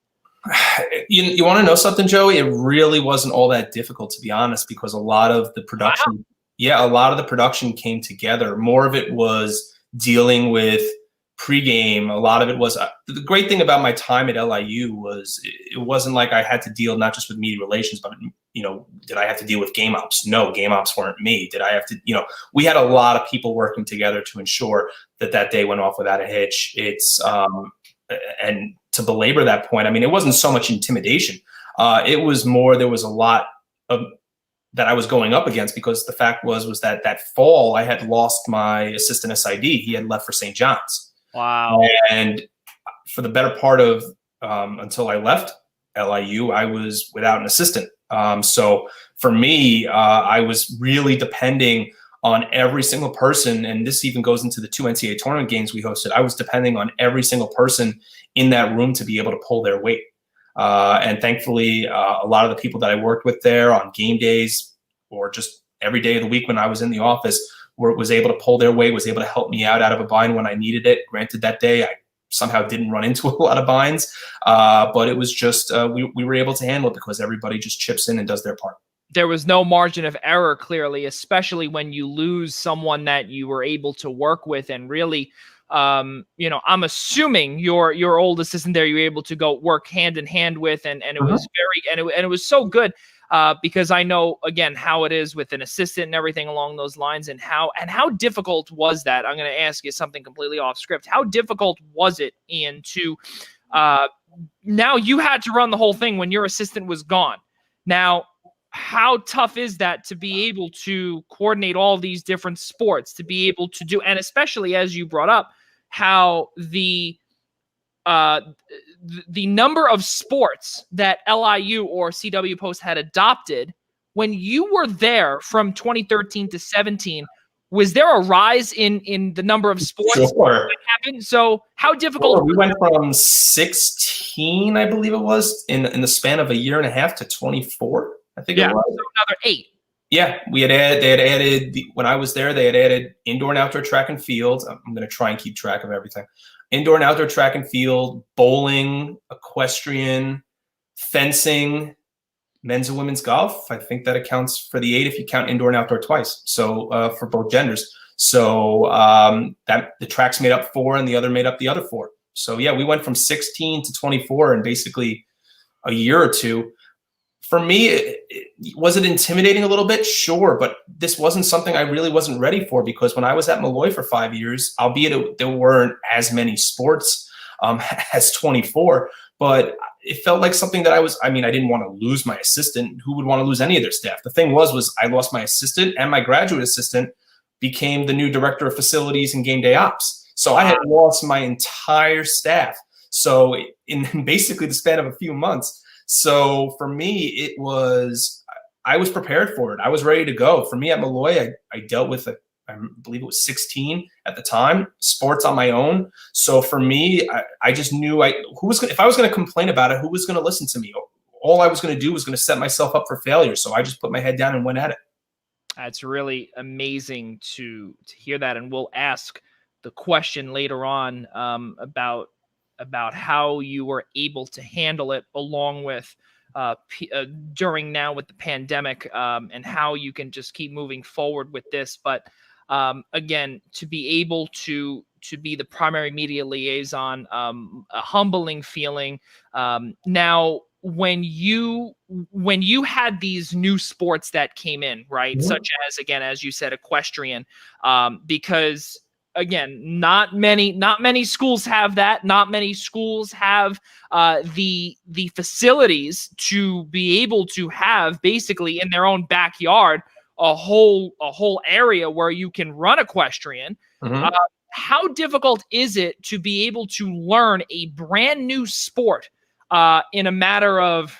You want to know something, Joey? It really wasn't all that difficult, to be honest, because a lot of the production, a lot of the production came together. More of it was dealing with pregame. A lot of it was the great thing about my time at LIU was it wasn't like I had to deal not just with media relations, but did I have to deal with game ops? No, game ops weren't me. Did I have to? We had a lot of people working together to ensure that day went off without a hitch. It's and to belabor that point, I mean, it wasn't so much intimidation. It was more, there was a lot of that I was going up against, because the fact was that fall I had lost my assistant SID. He had left for St. John's. Wow. And for the better part of until I left LIU, I was without an assistant. So for me, I was really depending on every single person, and this even goes into the 2 NCAA tournament games we hosted. I was depending on every single person in that room to be able to pull their weight. And thankfully, a lot of the people that I worked with there on game days or just every day of the week when I was in the office was able to pull their weight, was able to help me out of a bind when I needed it. Granted, that day I somehow didn't run into a lot of binds, but it was just we were able to handle it because everybody just chips in and does their part. There was no margin of error, clearly, especially when you lose someone that you were able to work with. And really, I'm assuming your old assistant there, you were able to go work hand in hand with, and it was it was so good, because I know, again, how it is with an assistant and everything along those lines, and how difficult was that? I'm going to ask you something completely off script. How difficult was it, Ian, to now you had to run the whole thing when your assistant was gone? Now, how tough is that to be able to coordinate all these different sports, to be able to do, and especially as you brought up, how the number of sports that LIU or CW Post had adopted when you were there from 2013 to 17, was there a rise in the number of sports that happened? So how difficult? Sure. We went from 16, I believe it was, in the span of a year and a half to 24. I think it was. So another 8. Yeah, they had added when I was there, they had added indoor and outdoor track and field. I'm going to try and keep track of everything. Indoor and outdoor track and field, bowling, equestrian, fencing, men's and women's golf. I think that accounts for the 8 if you count indoor and outdoor twice. So for both genders. So that the tracks made up 4 and the other made up the other 4. So yeah, we went from 16 to 24 in basically a year or two. For me, was it intimidating a little bit? Sure, but this wasn't something I really wasn't ready for, because when I was at Malloy for 5 years, albeit there weren't as many sports as 24, but it felt like something that I didn't want to lose my assistant. Who would want to lose any of their staff? The thing was I lost my assistant, and my graduate assistant became the new director of facilities and game day ops. So I had lost my entire staff. So in basically the span of a few months. So for me, I was prepared for it. I was ready to go. For me at Malloy, I dealt with I believe it was 16 at the time, sports on my own. So for me, I just knew if I was going to complain about it, who was going to listen to me? All I was going to do was going to set myself up for failure. So I just put my head down and went at it. That's really amazing to hear that. And we'll ask the question later on about how you were able to handle it, along with during now with the pandemic, and how you can just keep moving forward with this. But again, to be able to be the primary media liaison. A humbling feeling. Now, when you had these new sports that came in, right, such as, again, as you said, equestrian, because again, not many schools have that. Not many schools have the facilities to be able to have basically in their own backyard a whole area where you can run equestrian. How difficult is it to be able to learn a brand new sport in a matter of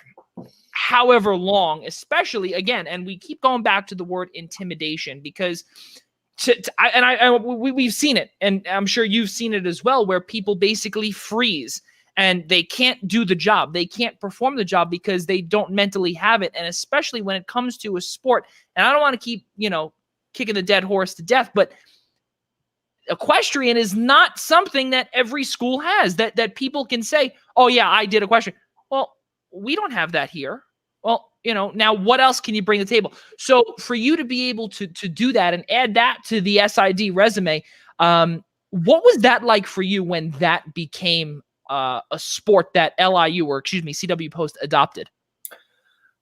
however long, especially, again, and we keep going back to the word intimidation, because we've seen it, and I'm sure you've seen it as well, where people basically freeze and they can't do the job. They can't perform the job because they don't mentally have it. And especially when it comes to a sport, and I don't want to keep, kicking the dead horse to death, but equestrian is not something that every school has, that people can say, oh yeah, I did equestrian. Well, we don't have that here. Well, now what else can you bring to the table? So for you to be able to do that and add that to the SID resume, what was that like for you when that became a sport that CW Post adopted?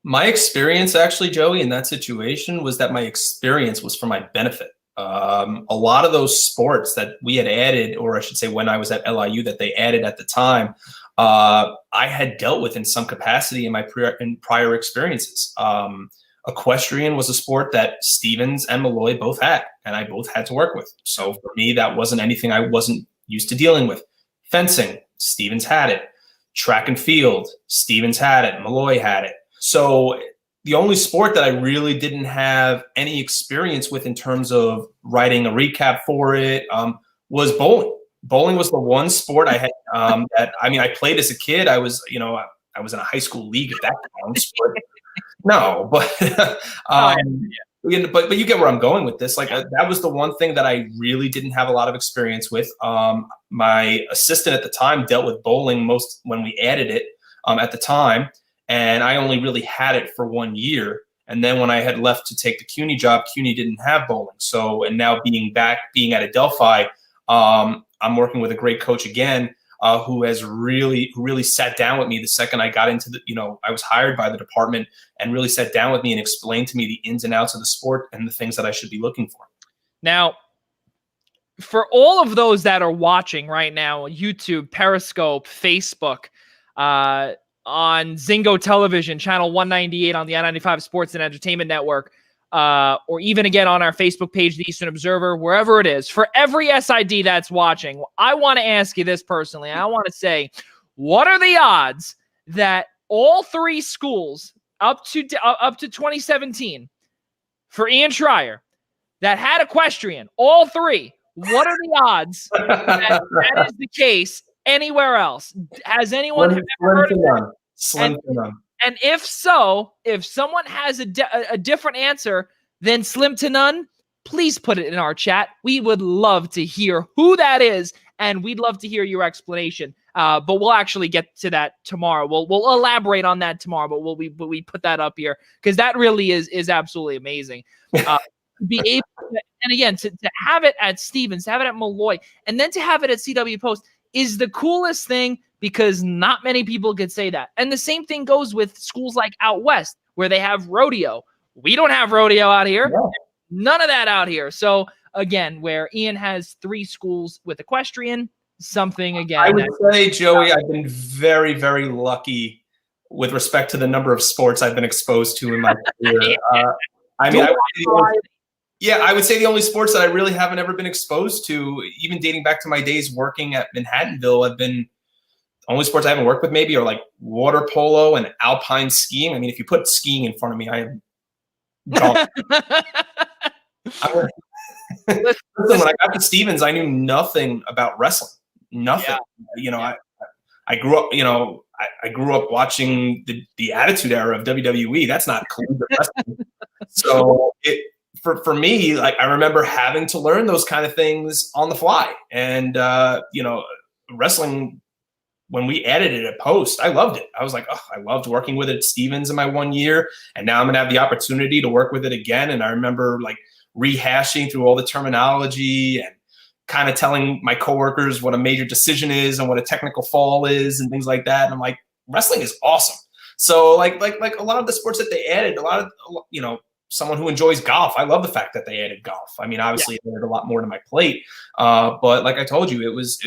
My experience, actually, Joey, in that situation was that my experience was for my benefit. A lot of those sports that we had added, or I should say when I was at LIU that they added at the time, I had dealt with in some capacity in my prior experiences. Equestrian was a sport that Stevens and Malloy both had, and I both had to work with. So for me, that wasn't anything I wasn't used to dealing with. Fencing, Stevens had it. Track and field, Stevens had it. Malloy had it. So the only sport that I really didn't have any experience with in terms of writing a recap for it was bowling. Bowling was the one sport I had I played as a kid. I was in a high school league at that counts. No, but but you get where I'm going with this. Like that was the one thing that I really didn't have a lot of experience with. My assistant at the time dealt with bowling most when we added it at the time. And I only really had it for 1 year. And then when I had left to take the CUNY job, CUNY didn't have bowling. So, and now being at Adelphi, I'm working with a great coach again, who really sat down with me the second I got into I was hired by the department, and really sat down with me and explained to me the ins and outs of the sport and the things that I should be looking for. Now, for all of those that are watching right now, YouTube, Periscope, Facebook, on Zingo Television, channel 198 on the I-95 Sports and Entertainment Network, or even again on our Facebook page, The Eastern Observer, wherever it is. For every SID that's watching, I want to ask you this personally. I want to say, what are the odds that all three schools up to 2017 for Ian Schraier that had equestrian, all three, what are the odds that is the case anywhere else? Has anyone ever heard of that? Slim to none. And if so, if someone has a different answer than slim to none, please put it in our chat. We would love to hear who that is, and we'd love to hear your explanation. But we'll actually get to that tomorrow. We'll elaborate on that tomorrow, but we put that up here because that really is absolutely amazing. Be able to, and again, to have it at Stevens, to have it at Malloy, and then to have it at CW Post is the coolest thing, because not many people could say that. And the same thing goes with schools like out west, where they have rodeo. We don't have rodeo out here. No. None of that out here. So again, where Ian has three schools with equestrian, something again. I would say, Joey, I've been very, very lucky with respect to the number of sports I've been exposed to in my career. I would say the only sports that I really haven't ever been exposed to, even dating back to my days working at Manhattanville, the only sports I haven't worked with maybe are like water polo and alpine skiing. I mean, if you put skiing in front of me, I am gone. Listen, when I got to Stevens, I knew nothing about wrestling. Nothing. Yeah. I grew up, I grew up watching the Attitude Era of WWE. That's not collegiate wrestling. So for me, like, I remember having to learn those kind of things on the fly. And wrestling, when we added it at Post, I loved it. I was like, oh, I loved working with it at Stevens in my 1 year. And now I'm going to have the opportunity to work with it again. And I remember like rehashing through all the terminology and, kind of telling my coworkers what a major decision is and what a technical fall is and things like that. And I'm like, wrestling is awesome. So like a lot of the sports that they added, someone who enjoys golf, I love the fact that they added golf. I mean, obviously it added a lot more to my plate. But like I told you, it was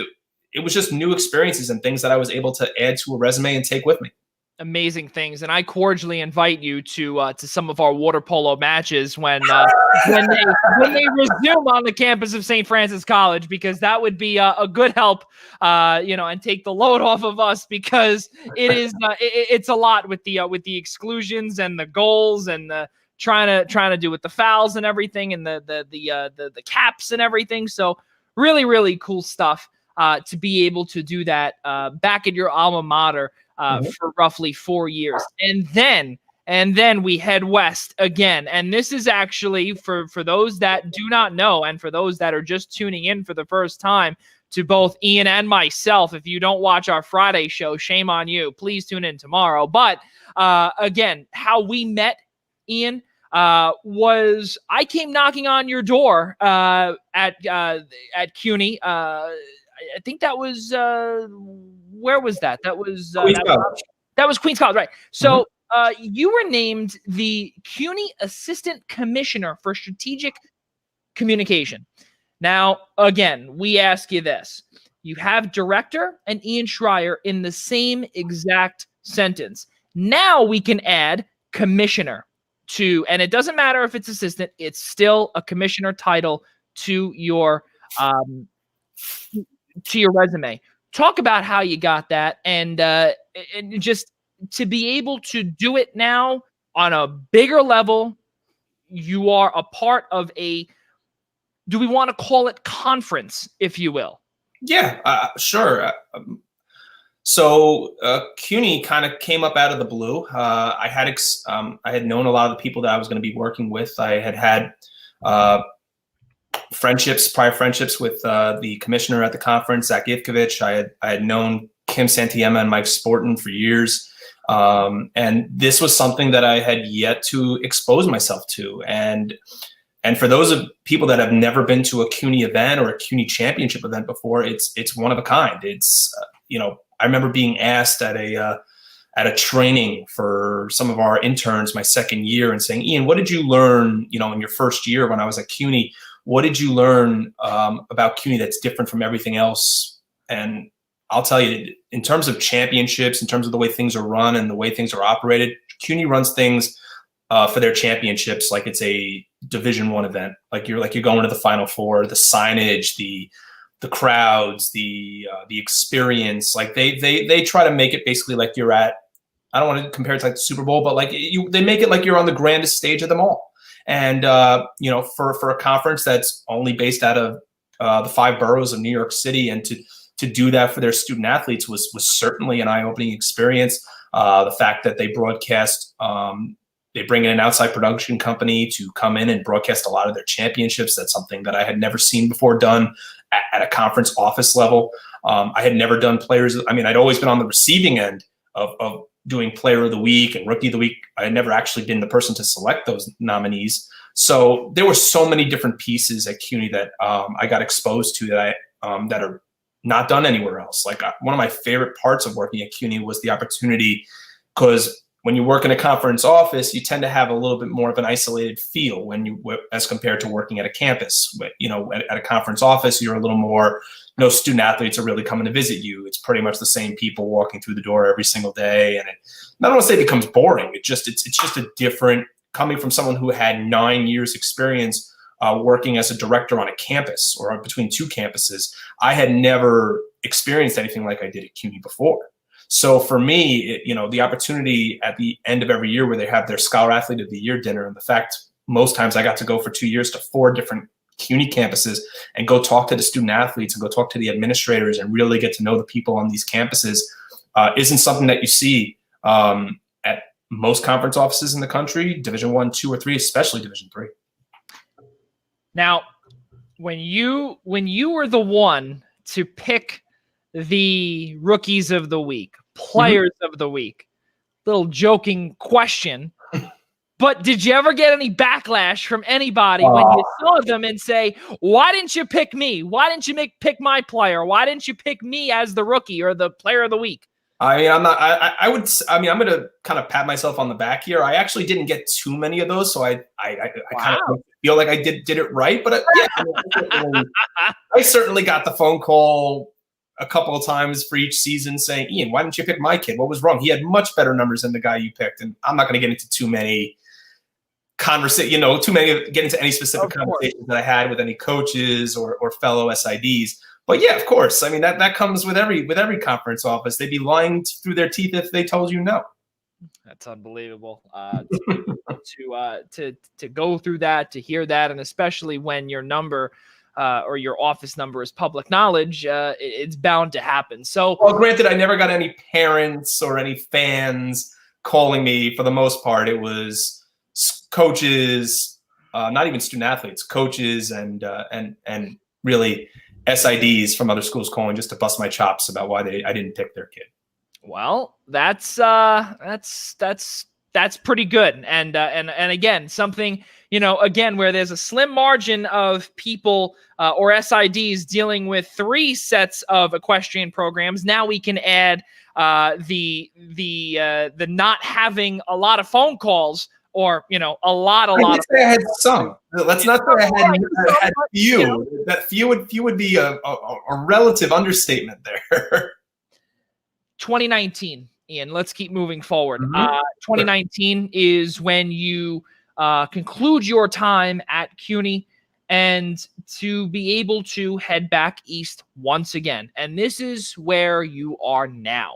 just new experiences and things that I was able to add to a resume and take with me. Amazing things, and I cordially invite you to some of our water polo matches when they resume on the campus of St. Francis College, because that would be a good help, and take the load off of us, because it's a lot with the exclusions and the goals and the trying to do with the fouls and everything, and the caps and everything. So really, really cool stuff to be able to do that back at your alma mater. For roughly 4 years. And then we head west again. And this is actually for those that do not know, and for those that are just tuning in for the first time, to both Ian and myself. If you don't watch our Friday show, shame on you. Please tune in tomorrow. But again, how we met, Ian, was I came knocking on your door at CUNY. I think that was where was that? That was Queens College, right? So you were named the CUNY Assistant Commissioner for Strategic Communication. Now, again, we ask you this. You have director and Ian Schraier in the same exact sentence. Now we can add commissioner to, and it doesn't matter if it's assistant, it's still a commissioner title to your resume. Talk about how you got that, and just to be able to do it now on a bigger level. You are a part of a, do we want to call it conference, if you will? Yeah, sure. So CUNY kind of came up out of the blue. I had known a lot of the people that I was going to be working with. I had prior friendships with the commissioner at the conference, Zach Ivkovich. I had known Kim Santiema and Mike Sporton for years. And this was something that I had yet to expose myself to. And for those of people that have never been to a CUNY event or a CUNY championship event before, it's one of a kind. It's, I remember being asked at a training for some of our interns my second year and saying, Ian, what did you learn, in your first year when I was at CUNY? What did you learn about CUNY that's different from everything else? And I'll tell you, in terms of championships, in terms of the way things are run and the way things are operated, CUNY runs things for their championships like it's a Division I event. Like you're going to the Final Four, the signage, the crowds, the experience. Like they try to make it basically like you're at, I don't want to compare it to like the Super Bowl, but like they make it like you're on the grandest stage of them all. And, for a conference that's only based out of the 5 boroughs of New York City, and to do that for their student athletes was certainly an eye-opening experience. The fact that they broadcast, they bring in an outside production company to come in and broadcast a lot of their championships. That's something that I had never seen before done at a conference office level. I had never done I'd always been on the receiving end of doing Player of the Week and Rookie of the Week. I had never actually been the person to select those nominees. So there were so many different pieces at CUNY that I got exposed to that are not done anywhere else. Like one of my favorite parts of working at CUNY was the opportunity, because when you work in a conference office, you tend to have a little bit more of an isolated feel as compared to working at a campus. At a conference office, you're a little more, no student athletes are really coming to visit you. It's pretty much the same people walking through the door every single day. And I don't want to say it becomes boring. It's just a different, coming from someone who had 9 years experience working as a director on a campus or between 2 campuses. I had never experienced anything like I did at CUNY before. So for me, the opportunity at the end of every year where they have their Scholar Athlete of the Year dinner, and the fact most times I got to go for 2 years to 4 different CUNY campuses and go talk to the student athletes and go talk to the administrators and really get to know the people on these campuses isn't something that you see at most conference offices in the country, Division I, II, or III, especially Division III. Now, when you were the one to pick the rookies of the week, players of the week, little joking question, But did you ever get any backlash from anybody when you saw them and say, why didn't you pick me? Why didn't you pick my player? Why didn't you pick me as the rookie or the player of the week? I mean, I'm going to kind of pat myself on the back here. I actually didn't get too many of those. So I kind of feel like I did it right. But I certainly got the phone call a couple of times for each season saying, Ian, why didn't you pick my kid? What was wrong? He had much better numbers than the guy you picked. And I'm not going to get into too many get into any specific conversations that I had with any coaches or fellow SIDs. But yeah, of course. I mean, that comes with every conference office. They'd be lying through their teeth if they told you no. That's unbelievable to go through that, to hear that, and especially when your number or your office number is public knowledge, it's bound to happen. So, well, granted, I never got any parents or any fans calling me. For the most part, it was coaches, not even student athletes, coaches, and really SIDs from other schools calling just to bust my chops about why I didn't pick their kid. Well, that's pretty good. And again, something, again, where there's a slim margin of people or SIDs dealing with 3 sets of equestrian programs. Now we can add the not having a lot of phone calls, or a lot. I had some. Let's not say I had few. That few would be a relative understatement there. 2019, Ian. Let's keep moving forward. 2019 is when you conclude your time at CUNY and to be able to head back east once again. And this is where you are now.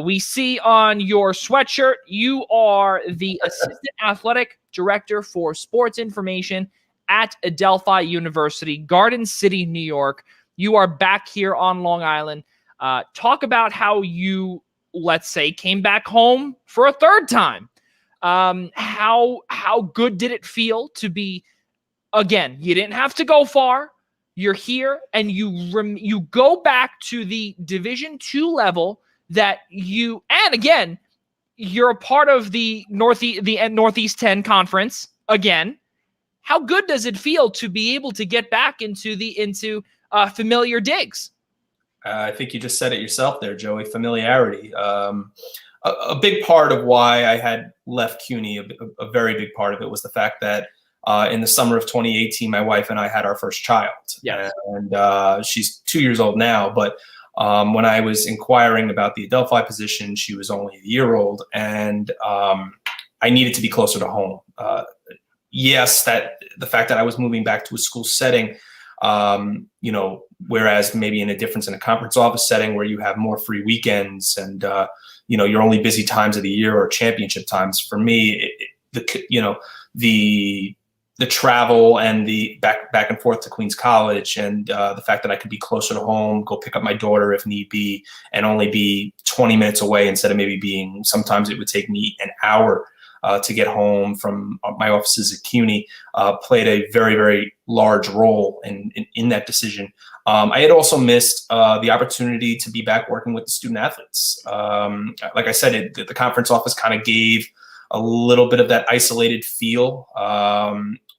We see on your sweatshirt, you are the Assistant Athletic Director for Sports Information at Adelphi University, Garden City, New York. You are back here on Long Island. Talk about how you, let's say, came back home for a third time. How good did it feel to be, again, you didn't have to go far. You're here, and you go back to the Division II level that you, and again, you're a part of the Northeast 10 Conference again. How good does it feel to be able to get back into familiar digs? I think you just said it yourself there, Joey. Familiarity. A big part of why I had left CUNY, a very big part of it, was the fact that in the summer of 2018, my wife and I had our first child. Yes. And she's 2 years old now. But when I was inquiring about the Adelphi position, she was only a year old, and I needed to be closer to home. Yes, that the fact that I was moving back to a school setting, whereas maybe in a conference office setting where you have more free weekends and, your only busy times of the year or championship times. For me, the travel and the back and forth to Queens College, and the fact that I could be closer to home, go pick up my daughter if need be, and only be 20 minutes away instead of maybe sometimes it would take me an hour to get home from my offices at CUNY, played a very, very large role in that decision. I had also missed the opportunity to be back working with the student athletes. Like I said, the conference office kind of gave a little bit of that isolated feel,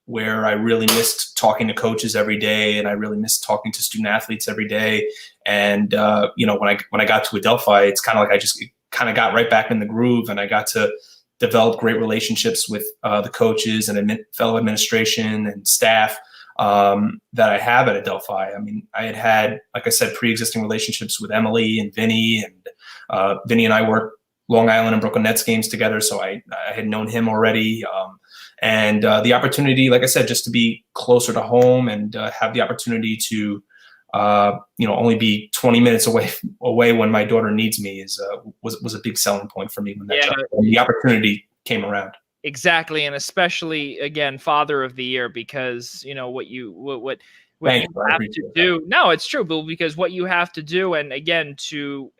where I really missed talking to coaches every day, and I really missed talking to student athletes every day. And when I got to Adelphi, it's kind of like I just kind of got right back in the groove, and I got to develop great relationships with the coaches and fellow administration and staff that I have at Adelphi. I mean, I had, like I said, pre-existing relationships with Emily and Vinny, and Vinny and I worked Long Island and Brooklyn Nets games together, so I had known him already. And the opportunity, like I said, just to be closer to home and have the opportunity to, only be 20 minutes away when my daughter needs me was a big selling point for me when the opportunity came around. Exactly, and especially again, Father of the Year, because what you have to do. No, it's true, Bill, because what you have to do, and again,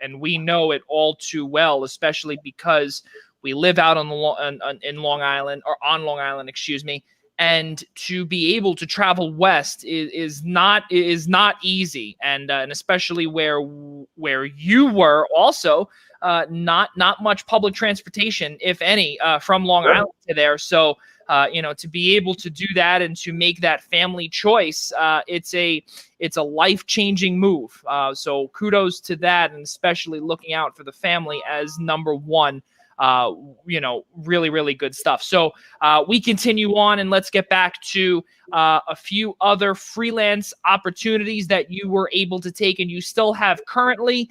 and we know it all too well, especially because we live out in Long Island, excuse me. and to be able to travel west is not easy, and especially where you were also not much public transportation, if any, from Long Island to there. So to be able to do that and to make that family choice, it's a life-changing move. So kudos to that, and especially looking out for the family as number one. Really, really good stuff. So we continue on, and let's get back to a few other freelance opportunities that you were able to take and you still have currently.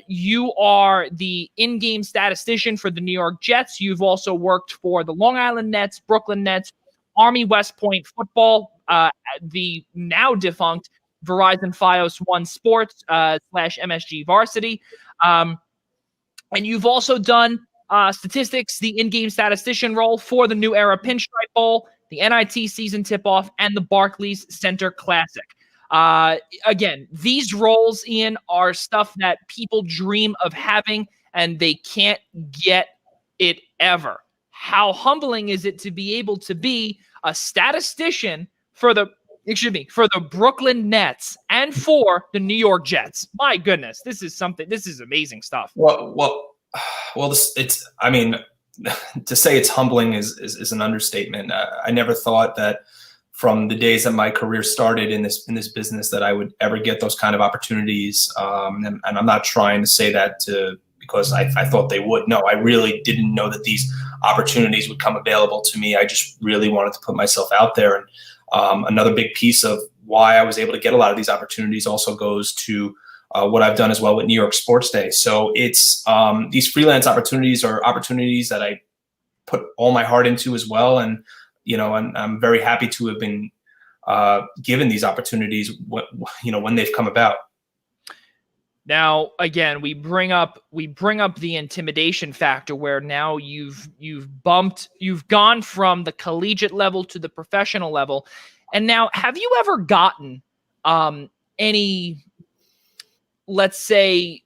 You are the in-game statistician for the New York Jets. You've also worked for the Long Island Nets, Brooklyn Nets, Army West Point football, the now defunct Verizon Fios One Sports / MSG Varsity. And you've also done statistics, the in-game statistician role for the New Era Pinstripe Bowl, the NIT season tip-off, and the Barclays Center Classic. Again, these roles, Ian, are stuff that people dream of having, and they can't get it ever. How humbling is it to be able to be a statistician for the Brooklyn Nets and for the New York Jets? My goodness, this is amazing stuff. Well, I mean, to say it's humbling is an understatement. I never thought that from the days that my career started in this business that I would ever get those kind of opportunities. And I'm not trying to say that because I thought they would. No, I really didn't know that these opportunities would come available to me. I just really wanted to put myself out there. And another big piece of why I was able to get a lot of these opportunities also goes to what I've done as well with New York Sports Day. So it's these freelance opportunities are opportunities that I put all my heart into as well. And, and I'm very happy to have been given these opportunities, when they've come about. Now, again, we bring up the intimidation factor, where now you've gone from the collegiate level to the professional level. And now, have you ever gotten any, let's say,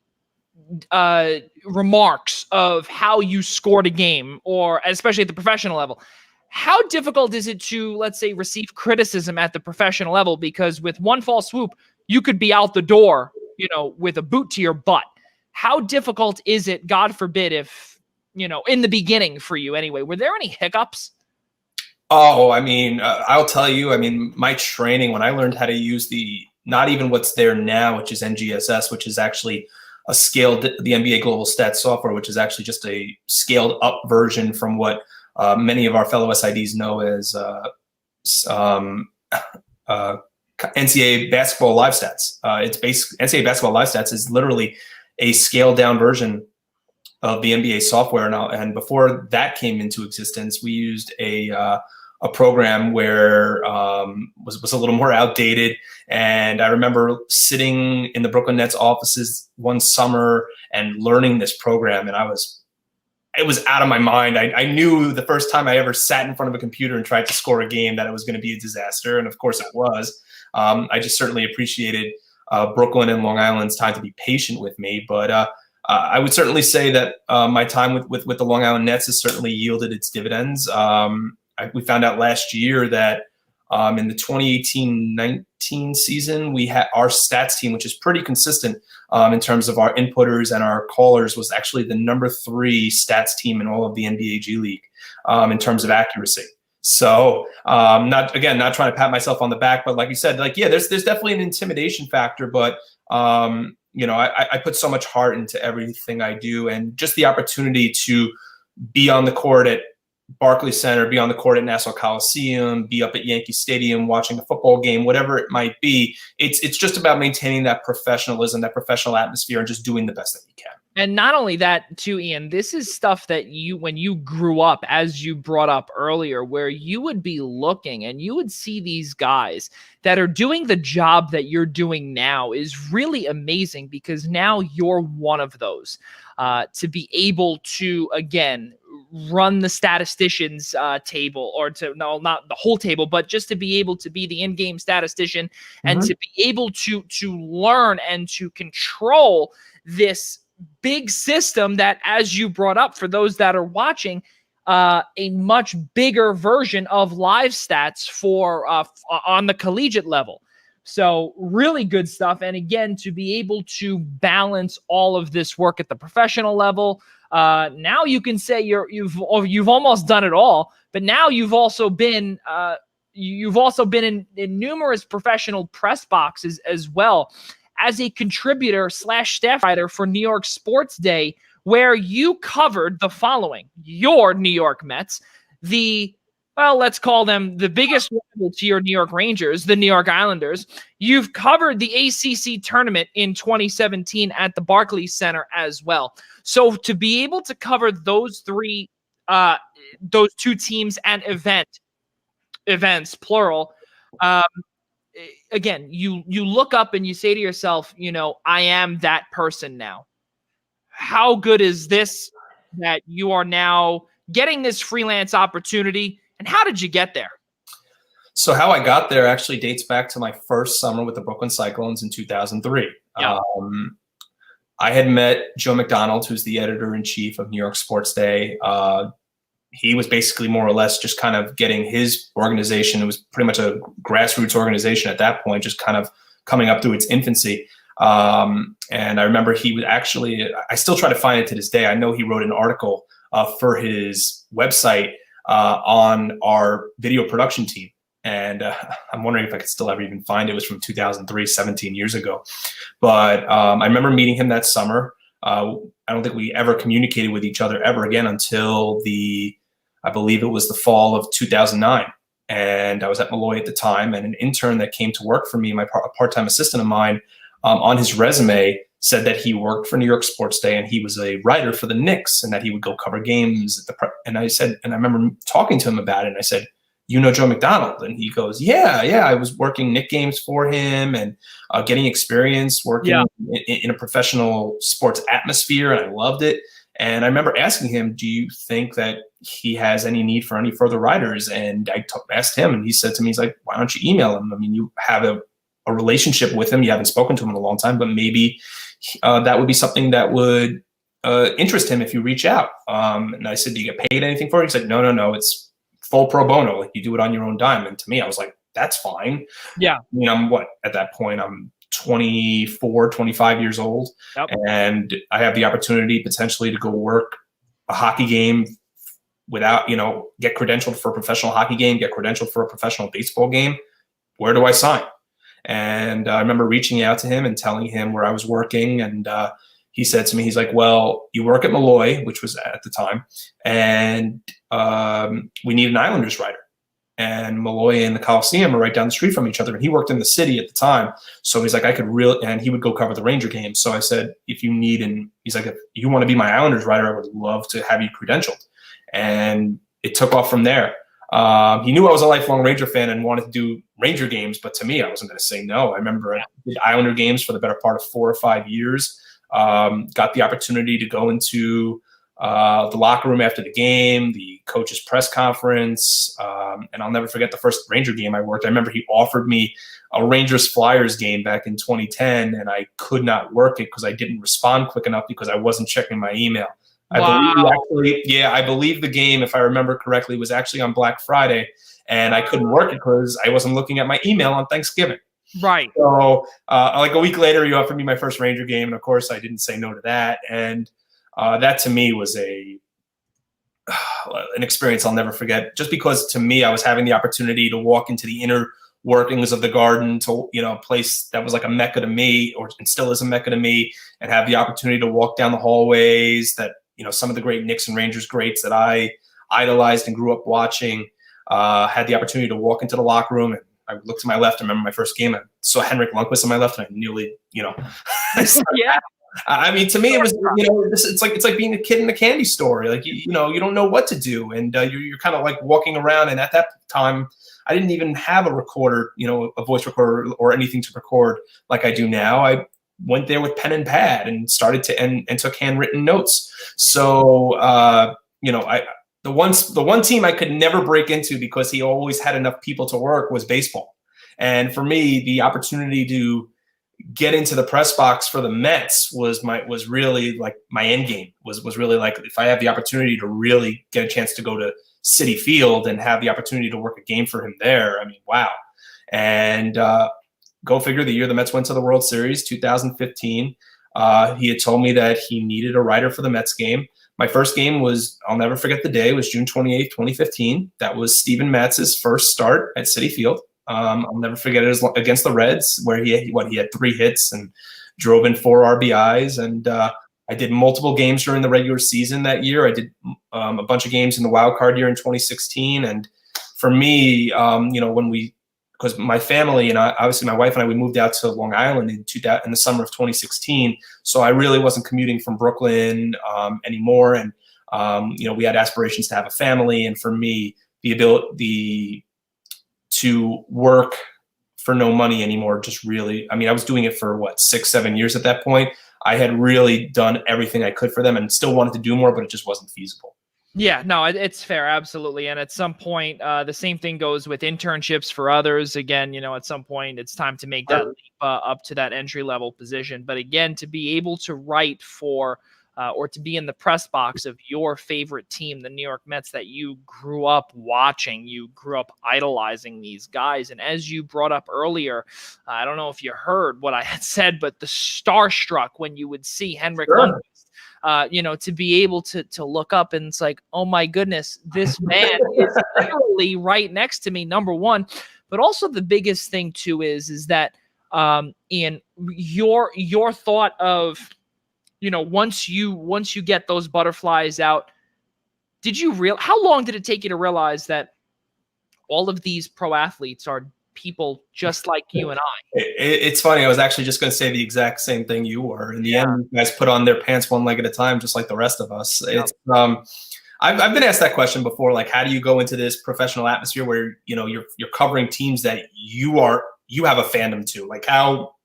remarks of how you scored a game, or especially at the professional level? How difficult is it to, let's say, receive criticism at the professional level? Because with one false swoop, you could be out the door, with a boot to your butt. How difficult is it, God forbid, if, in the beginning for you anyway? Were there any hiccups? Oh, I mean, I'll tell you, my training, when I learned how to use not even what's there now, which is NGSS, which is actually a scaled, the NBA Global Stats software, which is actually just a scaled up version from what many of our fellow SIDs know as NCAA Basketball Live Stats. NCAA Basketball Live Stats is literally a scaled down version of the NBA software. And before that came into existence, we used a program where was a little more outdated. And I remember sitting in the Brooklyn Nets offices one summer and learning this program, and it was out of my mind. I knew the first time I ever sat in front of a computer and tried to score a game that it was going to be a disaster, and of course it was. I just certainly appreciated Brooklyn and Long Island's time to be patient with me, but I would certainly say that my time with the Long Island Nets has certainly yielded its dividends. We found out last year that in the 2018-19 season, we had our stats team, which is pretty consistent in terms of our inputters and our callers, was actually the number 3 stats team in all of the NBA G League in terms of accuracy. So not trying to pat myself on the back, but like you said, there's definitely an intimidation factor, but I put so much heart into everything I do, and just the opportunity to be on the court at Barclays Center, be on the court at Nassau Coliseum, be up at Yankee Stadium watching a football game, whatever it might be. It's just about maintaining that professionalism, that professional atmosphere, and just doing the best that you can. And not only that, too, Ian, this is stuff that when you grew up, as you brought up earlier, where you would be looking and you would see these guys that are doing the job that you're doing now is really amazing, because now you're one of those. To be able to, again, run the statistician's table, or not the whole table, but just to be able to be the in-game statistician and to be able to learn and to control this big system that, as you brought up, for those that are watching, a much bigger version of live stats for on the collegiate level. So really good stuff. And again, to be able to balance all of this work at the professional level, now you can say you've almost done it all. But now you've also been in numerous professional press boxes as well as a contributor / staff writer for New York Sports Day, where you covered the following: your New York Mets, let's call them the biggest rival to your New York Rangers, the New York Islanders. You've covered the ACC tournament in 2017 at the Barclays Center as well. So to be able to cover those two teams and events, plural, again, you look up and you say to yourself, I am that person now. How good is this that you are now getting this freelance opportunity? And how did you get there? So how I got there actually dates back to my first summer with the Brooklyn Cyclones in 2003. Yeah. I had met Joe McDonald, who's the editor-in-chief of New York Sports Day. He was basically more or less just kind of getting his organization. It was pretty much a grassroots organization at that point, just kind of coming up through its infancy. And I remember he would actually, I still try to find it to this day. I know he wrote an article for his website on our video production team. And I'm wondering if I could still ever even find it. It was from 2003, 17 years ago. But I remember meeting him that summer. I don't think we ever communicated with each other ever again until I believe it was the fall of 2009. And I was at Malloy at the time, and an intern that came to work for me, a part-time assistant of mine, on his resume said that he worked for New York Sports Day and he was a writer for the Knicks and that he would go cover games and I remember talking to him about it, and I said, Joe McDonald? And he goes, yeah, I was working Knick games for him and getting experience working in a professional sports atmosphere, and I loved it. And I remember asking him, do you think that he has any need for any further writers? And I asked him, and he said to me, he's like, why don't you email him? I mean, you have a relationship with him. You haven't spoken to him in a long time, but maybe that would be something that would interest him if you reach out. And I said, do you get paid anything for it? He said, no, it's full pro bono. Like, you do it on your own dime. And to me, I was like, that's fine. Yeah. I mean, at that point, I'm 24, 25 years old. Yep. And I have the opportunity potentially to go work a hockey game without, get credentialed for a professional hockey game, get credentialed for a professional baseball game. Where do I sign? And I remember reaching out to him and telling him where I was working. And he said to me, he's like, well, you work at Malloy, which was at the time, and we need an Islanders writer. And Malloy and the Coliseum are right down the street from each other. And he worked in the city at the time. So he's like, and he would go cover the Ranger games. So I said, he's like, if you want to be my Islanders writer, I would love to have you credentialed. And it took off from there. He knew I was a lifelong Ranger fan and wanted to do Ranger games, but to me, I wasn't going to say no. I remember I did Islander games for the better part of 4 or 5 years. Got the opportunity to go into the locker room after the game, the coach's press conference, and I'll never forget the first Ranger game I worked. I remember he offered me a Rangers-Flyers game back in 2010, and I could not work it because I didn't respond quick enough because I wasn't checking my email. Wow. I believe the game, if I remember correctly, was actually on Black Friday, and I couldn't work it because I wasn't looking at my email on Thanksgiving. Right. So like a week later, you offered me my first Ranger game, and of course I didn't say no to that. And that to me was an experience I'll never forget, just because to me, I was having the opportunity to walk into the inner workings of the Garden, to a place that was like a mecca to me, and still is a mecca to me, and have the opportunity to walk down the hallways that some of the great Knicks and Rangers greats that I idolized and grew up watching. Had the opportunity to walk into the locker room, and I looked to my left. I remember my first game, I saw Henrik Lundqvist on my left, and I nearly, yeah. I mean, to me, it was, it's like being a kid in a candy store. Like, you don't know what to do, and you're kind of like walking around. And at that time, I didn't even have a recorder, a voice recorder or anything to record like I do now. I went there with pen and pad and started to and took handwritten notes. So, the one team I could never break into because he always had enough people to work was baseball. And for me, the opportunity to getting to the press box for the Mets was really like my end game. Was really like, if I have the opportunity to really get a chance to go to Citi Field and have the opportunity to work a game for him there, I mean, wow. And go figure, the year the Mets went to the World Series, 2015, he had told me that he needed a writer for the Mets game. My first game was, I'll never forget the day, was June 28th, 2015. That was Steven Matz's first start at Citi Field. I'll never forget it, against the Reds, where he had 3 hits and drove in 4 RBIs. And I did multiple games during the regular season that year. I did a bunch of games in the wild card year in 2016. And for me, because my family and obviously my wife and I, we moved out to Long Island in the summer of 2016. So I really wasn't commuting from Brooklyn anymore. And, we had aspirations to have a family. And for me, the ability to work for no money anymore, just really, I mean, I was doing it for 6-7 years at that point. I had really done everything I could for them and still wanted to do more, but it just wasn't feasible. Yeah, no, it's fair. Absolutely. And at some point, the same thing goes with internships for others. Again, at some point it's time to make that leap up to that entry level position. But again, to be able to write for or to be in the press box of your favorite team, the New York Mets, that you grew up watching, you grew up idolizing these guys. And as you brought up earlier, I don't know if you heard what I had said, but the starstruck when you would see Henrik Lundqvist, to be able to look up and it's like, oh my goodness, this man is literally right next to me, number one. But also the biggest thing too is that Ian, your thought of, once you get those butterflies out, how long did it take you to realize that all of these pro athletes are people just like you and I? It's funny. I was actually just going to say the exact same thing you were. In the end, you guys put on their pants one leg at a time, just like the rest of us. Yep. It's I've been asked that question before, like, how do you go into this professional atmosphere where you're covering teams that you have a fandom to? Like, how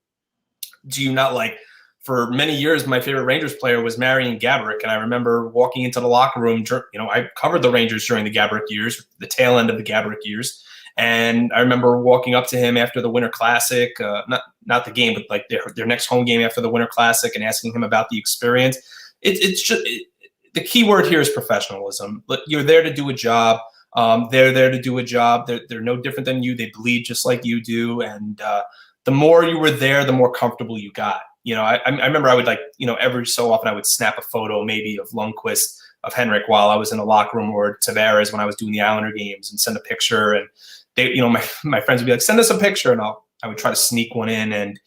do you not like? For many years, my favorite Rangers player was Marian Gaborik, and I remember walking into the locker room. I covered the Rangers during the Gaborik years, the tail end of the Gaborik years, and I remember walking up to him after the Winter Classic, not the game, but like their next home game after the Winter Classic, and asking him about the experience. The key word here is professionalism. You're there to do a job. They're there to do a job. They're no different than you. They bleed just like you do, and the more you were there, the more comfortable you got. I remember I would every so often I would snap a photo maybe of Lundqvist, of Henrik while I was in the locker room, or Tavares when I was doing the Islander games, and send a picture. And they, my friends would be like, send us a picture. And I would try to sneak one in, and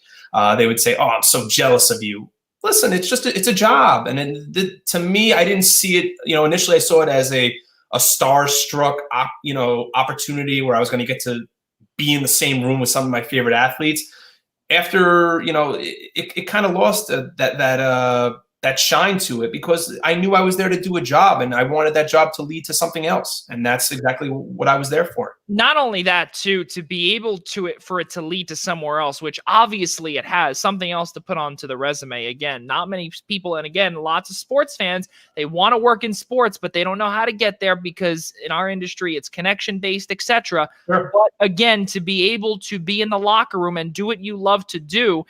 they would say, oh, I'm so jealous of you. Listen, it's a job. And to me, I didn't see it, initially I saw it as a starstruck, opportunity where I was going to get to be in the same room with some of my favorite athletes. After, it kind of lost that shine to it, because I knew I was there to do a job, and I wanted that job to lead to something else. And that's exactly what I was there for. Not only that, too, to be able for it to lead to somewhere else, which obviously it has, something else to put onto the resume. Again, not many people, and again, lots of sports fans, they want to work in sports, but they don't know how to get there because in our industry, it's connection-based, etc. Sure. But again, to be able to be in the locker room and do what you love to do,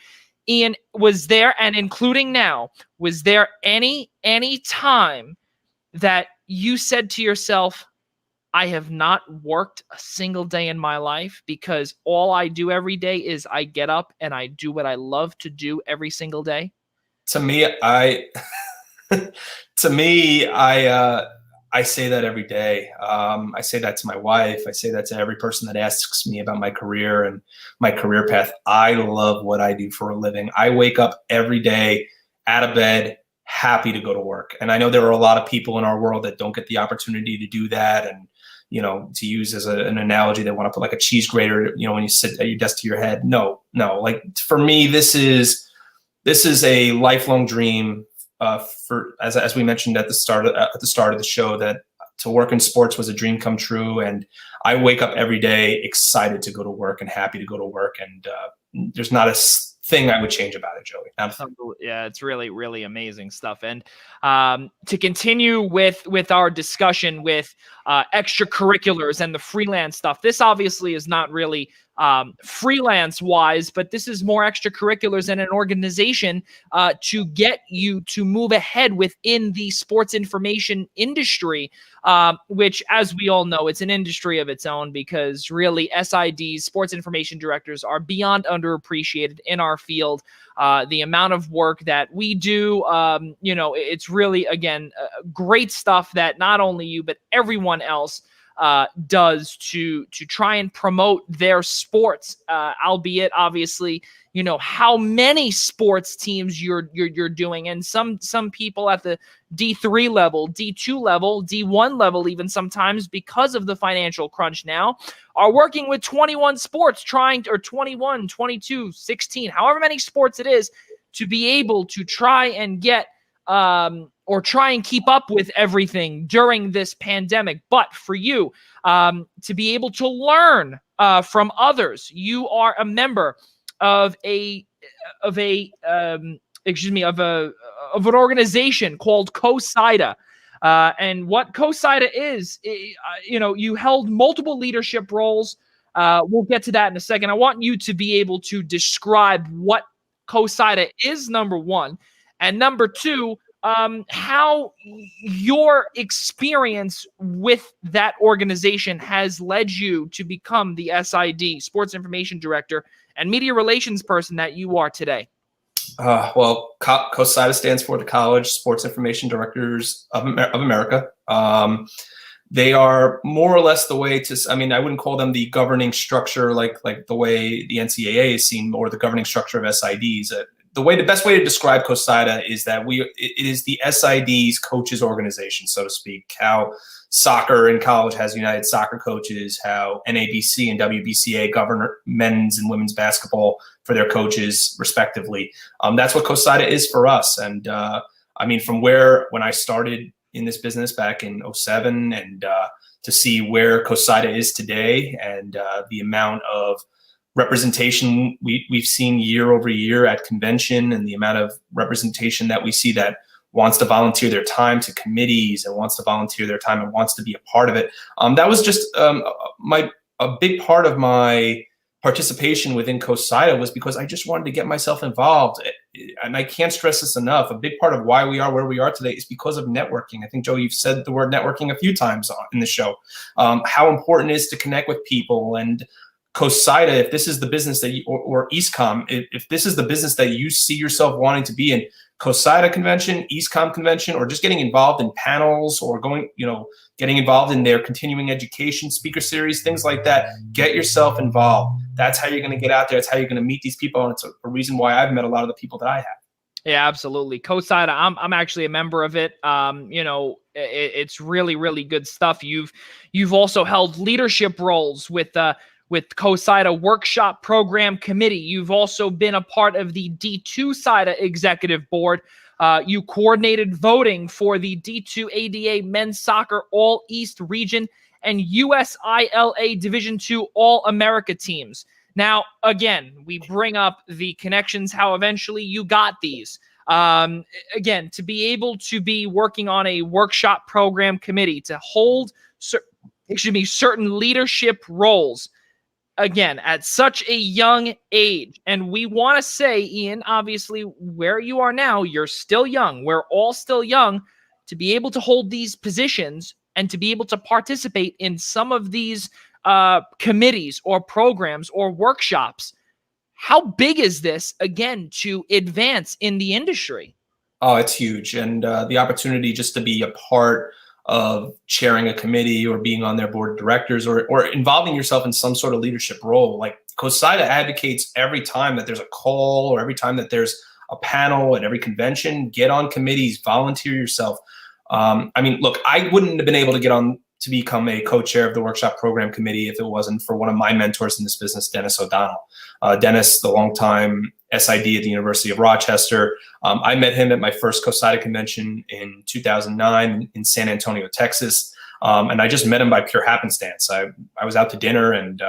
Ian, was there, and including now, was there any time that you said to yourself, I have not worked a single day in my life because all I do every day is I get up and I do what I love to do every single day? To me, I say that every day. I say that to my wife. I say that to every person that asks me about my career and my career path. I love what I do for a living. I wake up every day out of bed, happy to go to work. And I know there are a lot of people in our world that don't get the opportunity to do that. And, to use as an analogy, they want to put like a cheese grater, when you sit at your desk to your head. No. Like, for me, this is a lifelong dream. For as we mentioned at the start of the show, that to work in sports was a dream come true, and I wake up every day excited to go to work and happy to go to work, and there's not a thing I would change about it, Joey. Yeah, it's really, really amazing stuff. And to continue with our discussion with extracurriculars and the freelance stuff, this obviously is not really freelance wise, but this is more extracurriculars and an organization to get you to move ahead within the sports information industry, which, as we all know, it's an industry of its own, because really SIDs, sports information directors, are beyond underappreciated in our field. The amount of work that we do, it's really, again, great stuff that not only you, but everyone else does to try and promote their sports, albeit obviously, how many sports teams you're doing. And some people at the D3 level, D2 level, D1 level, even sometimes, because of the financial crunch now, are working with 21 sports, or 21, 22, 16, however many sports it is, to be able to try and get or try and keep up with everything during this pandemic. But for you, to be able to learn from others, you are a member of an organization called COSIDA. And what COSIDA is, you held multiple leadership roles. We'll get to that in a second. I want you to be able to describe what COSIDA is, number one, and number two, how your experience with that organization has led you to become the SID, Sports Information Director, and Media Relations person that you are today. Well, COSIDA stands for the College Sports Information Directors of America. They are more or less the way to, I wouldn't call them the governing structure like the way the NCAA is seen, or the governing structure of SIDs. The best way to describe COSIDA is that it is the SID's coaches organization, so to speak. How soccer in college has United Soccer Coaches, how NABC and WBCA govern men's and women's basketball for their coaches, respectively. That's what COSIDA is for us. And from when I started in this business back in 2007, and to see where COSIDA is today, and the amount of representation we've seen year over year at convention, and the amount of representation that we see that wants to volunteer their time to committees, and wants to volunteer their time and wants to be a part of it. That was just a big part of my participation within COSIDA, was because I just wanted to get myself involved. And I can't stress this enough. A big part of why we are where we are today is because of networking. I think, Joe, you've said the word networking a few times in the show. How important it is to connect with people. And COSIDA, if this is the business that or EastCom, if this is the business that you see yourself wanting to be in, COSIDA convention, EastCom convention, or just getting involved in panels, or getting involved in their continuing education speaker series, things like that, get yourself involved. That's how you're going to get out there. That's how you're going to meet these people. And it's a reason why I've met a lot of the people that I have. Yeah, absolutely. COSIDA, I'm actually a member of it. It's really, really good stuff. You've also held leadership roles with COSIDA Workshop Program Committee. You've also been a part of the D2 SIDA Executive Board. You coordinated voting for the D2 ADA Men's Soccer All East Region and USILA Division II All America teams. Now, again, we bring up the connections, how eventually you got these. Again, to be able to be working on a workshop program committee, to hold certain leadership roles, again, at such a young age. And we want to say, Ian, obviously, where you are now, you're still young. We're all still young. To be able to hold these positions and to be able to participate in some of these committees or programs or workshops, how big is this, again, to advance in the industry? Oh, it's huge. And the opportunity just to be a part of chairing a committee, or being on their board of directors, or involving yourself in some sort of leadership role. Like COSIDA advocates every time that there's a call, or every time that there's a panel at every convention, get on committees, volunteer yourself. Look, I wouldn't have been able to get on to become a co-chair of the workshop program committee if it wasn't for one of my mentors in this business, Dennis O'Donnell. Dennis, the longtime SID at the University of Rochester. I met him at my first COSIDA convention in 2009 in San Antonio, Texas. And I just met him by pure happenstance. I was out to dinner, and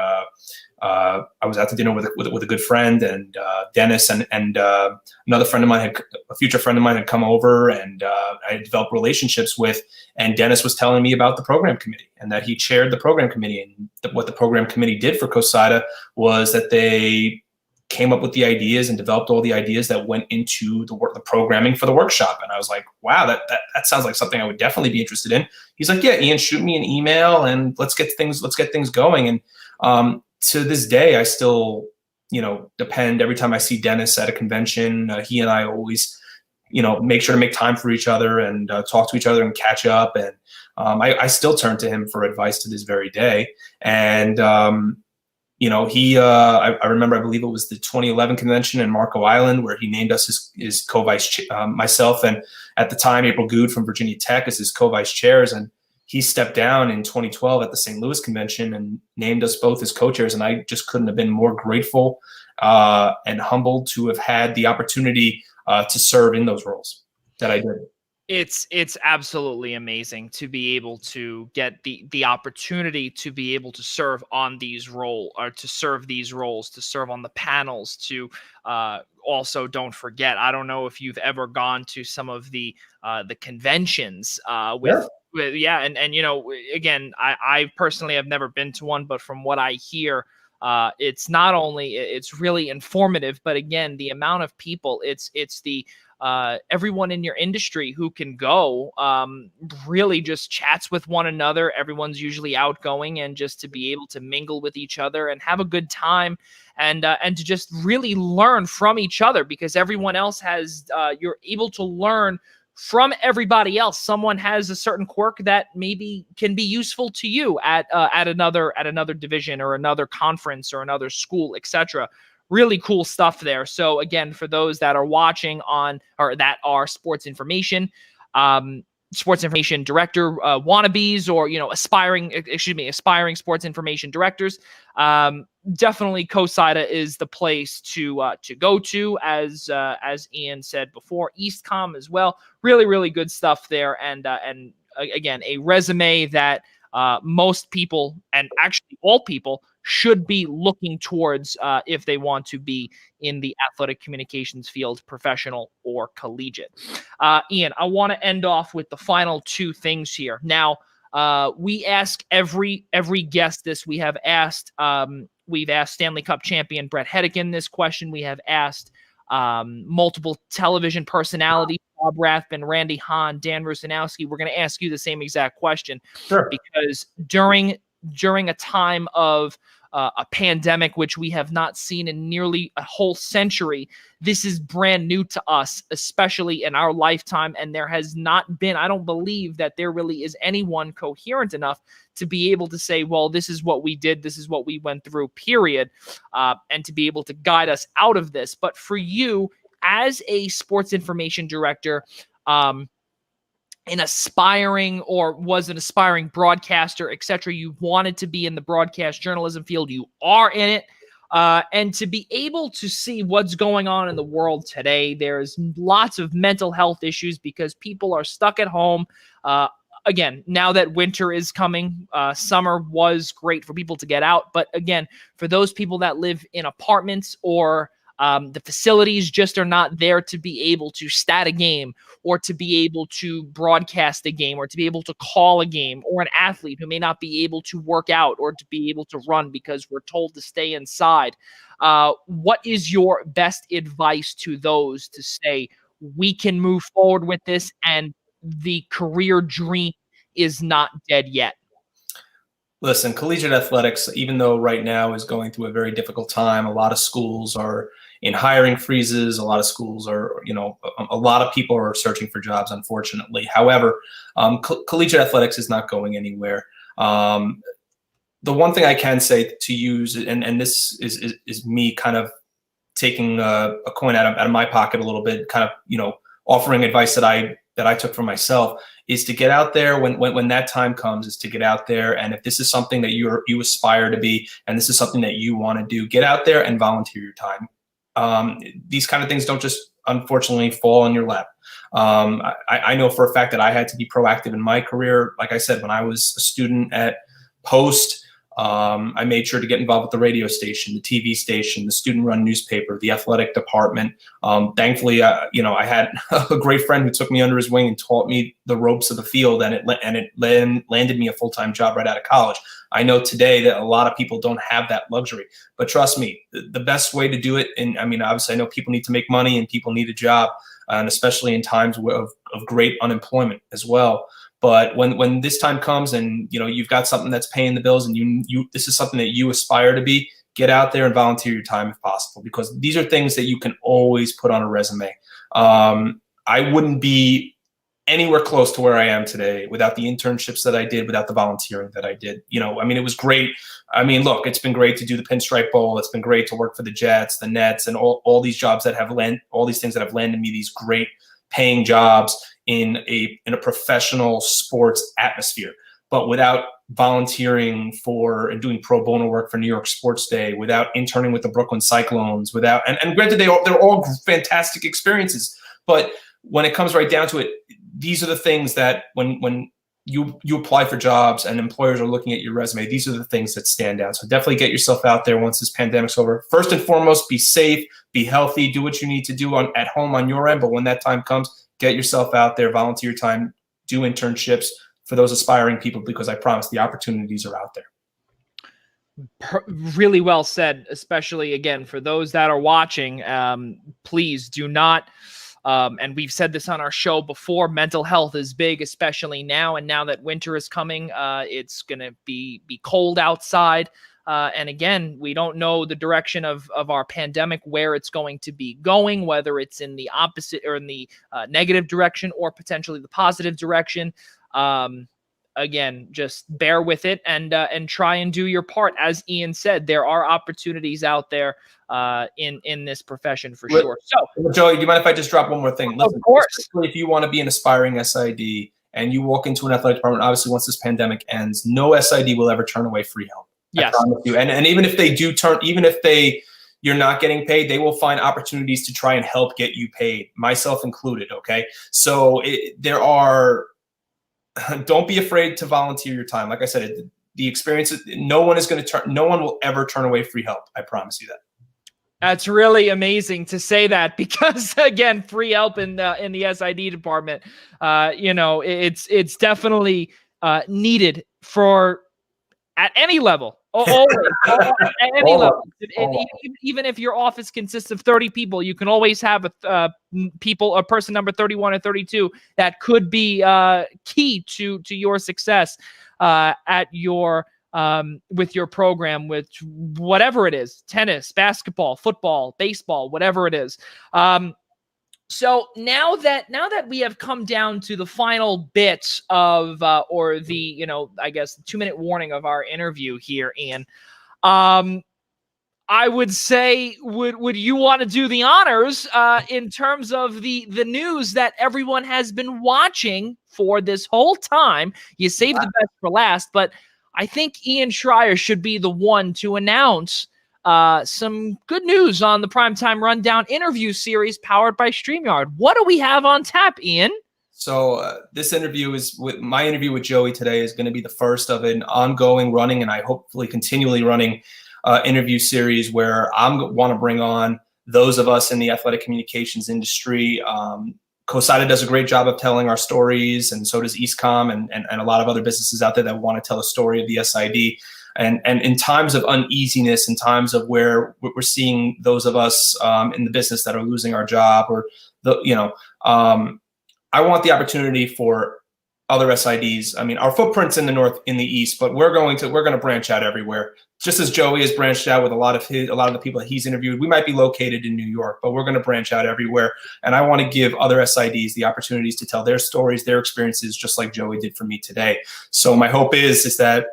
I was out to dinner with a good friend, and Dennis and another friend of mine, a future friend of mine, had come over, and I had developed relationships with. And Dennis was telling me about the program committee, and that he chaired the program committee. And what the program committee did for COSIDA was that they came up with the ideas and developed all the ideas that went into the programming for the workshop. And I was like, wow, that sounds like something I would definitely be interested in. He's like, yeah, Ian, shoot me an email and let's get things going. And to this day, I still, depend every time I see Dennis at a convention. He and I always, make sure to make time for each other and talk to each other and catch up. And I still turn to him for advice to this very day. And I remember, I believe it was the 2011 convention in Marco Island, where he named us his co-vice, myself, and at the time, April Good from Virginia Tech as his co-vice chairs. And he stepped down in 2012 at the St. Louis convention and named us both as co-chairs. And I just couldn't have been more grateful and humbled to have had the opportunity to serve in those roles that I did. It's absolutely amazing to be able to get the opportunity to be able to serve on these roles, to serve on the panels, to also, don't forget, I don't know if you've ever gone to some of the conventions with and again, I personally have never been to one, but from what I hear, it's not only it's really informative, but again, the amount of people, it's the everyone in your industry who can go really just chats with one another. Everyone's usually outgoing, and just to be able to mingle with each other and have a good time, and to just really learn from each other, because everyone else has you're able to learn from everybody else. Someone has a certain quirk that maybe can be useful to you at another division or another conference or another school, etc. Really cool stuff there. So again, for those that are watching or that are sports information director wannabes, or aspiring sports information directors, definitely COSIDA is the place to go to. As Ian said before, EastCom as well. Really, really good stuff there, and again, a resume that most people, and actually all people, should be looking towards if they want to be in the athletic communications field, professional or collegiate. Ian, I want to end off with the final two things here. Now, we ask every guest this. We've asked Stanley Cup champion Brett Hedican this question. We have asked multiple television personalities, Bob Rathbun, Randy Hahn, Dan Rusanowski. We're going to ask you the same exact question. Sure. Because during a time of a pandemic, which we have not seen in nearly a whole century, this is brand new to us, especially in our lifetime. And there has not been, I don't believe that there really is anyone coherent enough to be able to say, well, this is what we did, this is what we went through, period, and to be able to guide us out of this. But for you, as a sports information director, an aspiring broadcaster, etc., you wanted to be in the broadcast journalism field, you are in it, and to be able to see what's going on in the world today, there's lots of mental health issues because people are stuck at home. Again, now that winter is coming, summer was great for people to get out, but again, for those people that live in apartments, or the facilities just are not there to be able to stat a game, or to be able to broadcast a game, or to be able to call a game, or an athlete who may not be able to work out or to be able to run because we're told to stay inside. What is your best advice to those to say, we can move forward with this and the career dream is not dead yet? Listen, collegiate athletics, even though right now is going through a very difficult time, a lot of schools are in hiring freezes. A lot of schools are, a lot of people are searching for jobs, unfortunately. However, collegiate athletics is not going anywhere. The one thing I can say to use, and this is me kind of taking a coin out of my pocket a little bit, kind of, offering advice that I took for myself, is to get out there when that time comes, is to get out there. And if this is something that you aspire to be, and this is something that you want to do, get out there and volunteer your time. These kind of things don't just, unfortunately, fall in your lap. I know for a fact that I had to be proactive in my career. Like I said, when I was a student at Post, I made sure to get involved with the radio station, the TV station, the student-run newspaper, the athletic department. Thankfully, I had a great friend who took me under his wing and taught me the ropes of the field, and it landed me a full-time job right out of college. I know today that a lot of people don't have that luxury, but trust me, the best way to do it, and I mean, obviously, I know people need to make money and people need a job, and especially in times of great unemployment as well. But when this time comes and you've got something that's paying the bills and this is something that you aspire to be, get out there and volunteer your time if possible, because these are things that you can always put on a resume. I wouldn't be anywhere close to where I am today without the internships that I did, without the volunteering that I did. I mean, it was great. I mean, look, it's been great to do the Pinstripe Bowl. It's been great to work for the Jets, the Nets, and all these jobs that have all these things that have landed me these great paying jobs in a professional sports atmosphere. But without volunteering for and doing pro bono work for New York Sports Day, without interning with the Brooklyn Cyclones, without and granted they're all fantastic experiences, but when it comes right down to it, these are the things that when you apply for jobs and employers are looking at your resume, these are the things that stand out. So definitely get yourself out there once this pandemic's over. First and foremost, be safe, be healthy, do what you need to do at home on your end. But when that time comes, get yourself out there, volunteer your time, do internships for those aspiring people, because I promise the opportunities are out there. Really well said, especially again for those that are watching. Please do not. And we've said this on our show before, mental health is big, especially now. And now that winter is coming, it's going to be cold outside. And again, we don't know the direction of our pandemic, where it's going to be going, whether it's in the opposite or in the negative direction or potentially the positive direction. Again, just bear with it and try and do your part. As Ian said, there are opportunities out there in this profession for sure. So, Joey, do you mind if I just drop one more thing? Listen, of course. If you want to be an aspiring SID and you walk into an athletic department, obviously once this pandemic ends, no SID will ever turn away free help. Yes. I promise you. And even if they do you're not getting paid, they will find opportunities to try and help get you paid, myself included. Okay. So don't be afraid to volunteer your time. Like I said, the experience, no one will ever turn away free help. I promise you that. That's really amazing to say that, because again, free help in the SID department, it's definitely needed at any level. Always, at any level. Even if your office consists of 30 people, you can always have a person number 31 or 32 that could be key to your success at your with your program, with whatever it is: tennis, basketball, football, baseball, whatever it is. So now that we have come down to the final bits of, or the, I guess the 2-minute warning of our interview here, Ian, I would say, would you want to do the honors in terms of the news that everyone has been watching for this whole time? You saved the best for last, but I think Ian Schraier should be the one to announce some good news on the Primetime Rundown interview series powered by Streamyard. What do we have on tap, Ian? So my interview with Joey today is going to be the first of an ongoing running, and I hopefully continually running interview series where I want to bring on those of us in the athletic communications industry. COSIDA does a great job of telling our stories, and so does EastCom and a lot of other businesses out there that want to tell a story of the SID. And in times of uneasiness, in times of where we're seeing those of us in the business that are losing our job, or I want the opportunity for other SIDs. I mean, our footprint's in the north, in the east, but we're going to branch out everywhere. Just as Joey has branched out with a lot of the people that he's interviewed. We might be located in New York, but we're going to branch out everywhere. And I want to give other SIDs the opportunities to tell their stories, their experiences, just like Joey did for me today. So my hope is that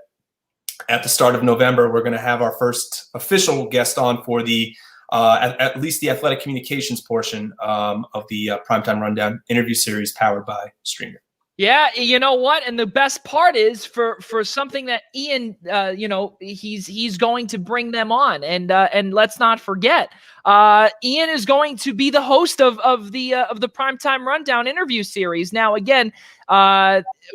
at the start of November, we're going to have our first official guest on for the at least the athletic communications portion of the Primetime Rundown interview series powered by Streamyard. Yeah, you know what? And the best part is for something that Ian, he's going to bring them on, and let's not forget, Ian is going to be the host of the Primetime Rundown interview series. Now, again,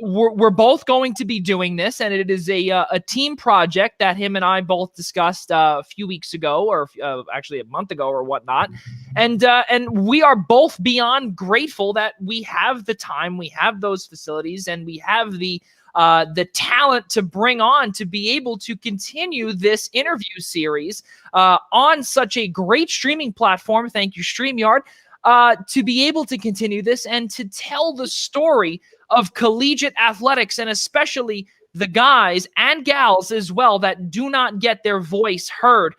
we're both going to be doing this, and it is a team project that him and I both discussed a few weeks ago, or actually a month ago, or whatnot. And we are both beyond grateful that we have the time, we have those facilities, and we have the talent to bring on to be able to continue this interview series on such a great streaming platform. Thank you, Streamyard, to be able to continue this and to tell the story of collegiate athletics, and especially the guys and gals as well that do not get their voice heard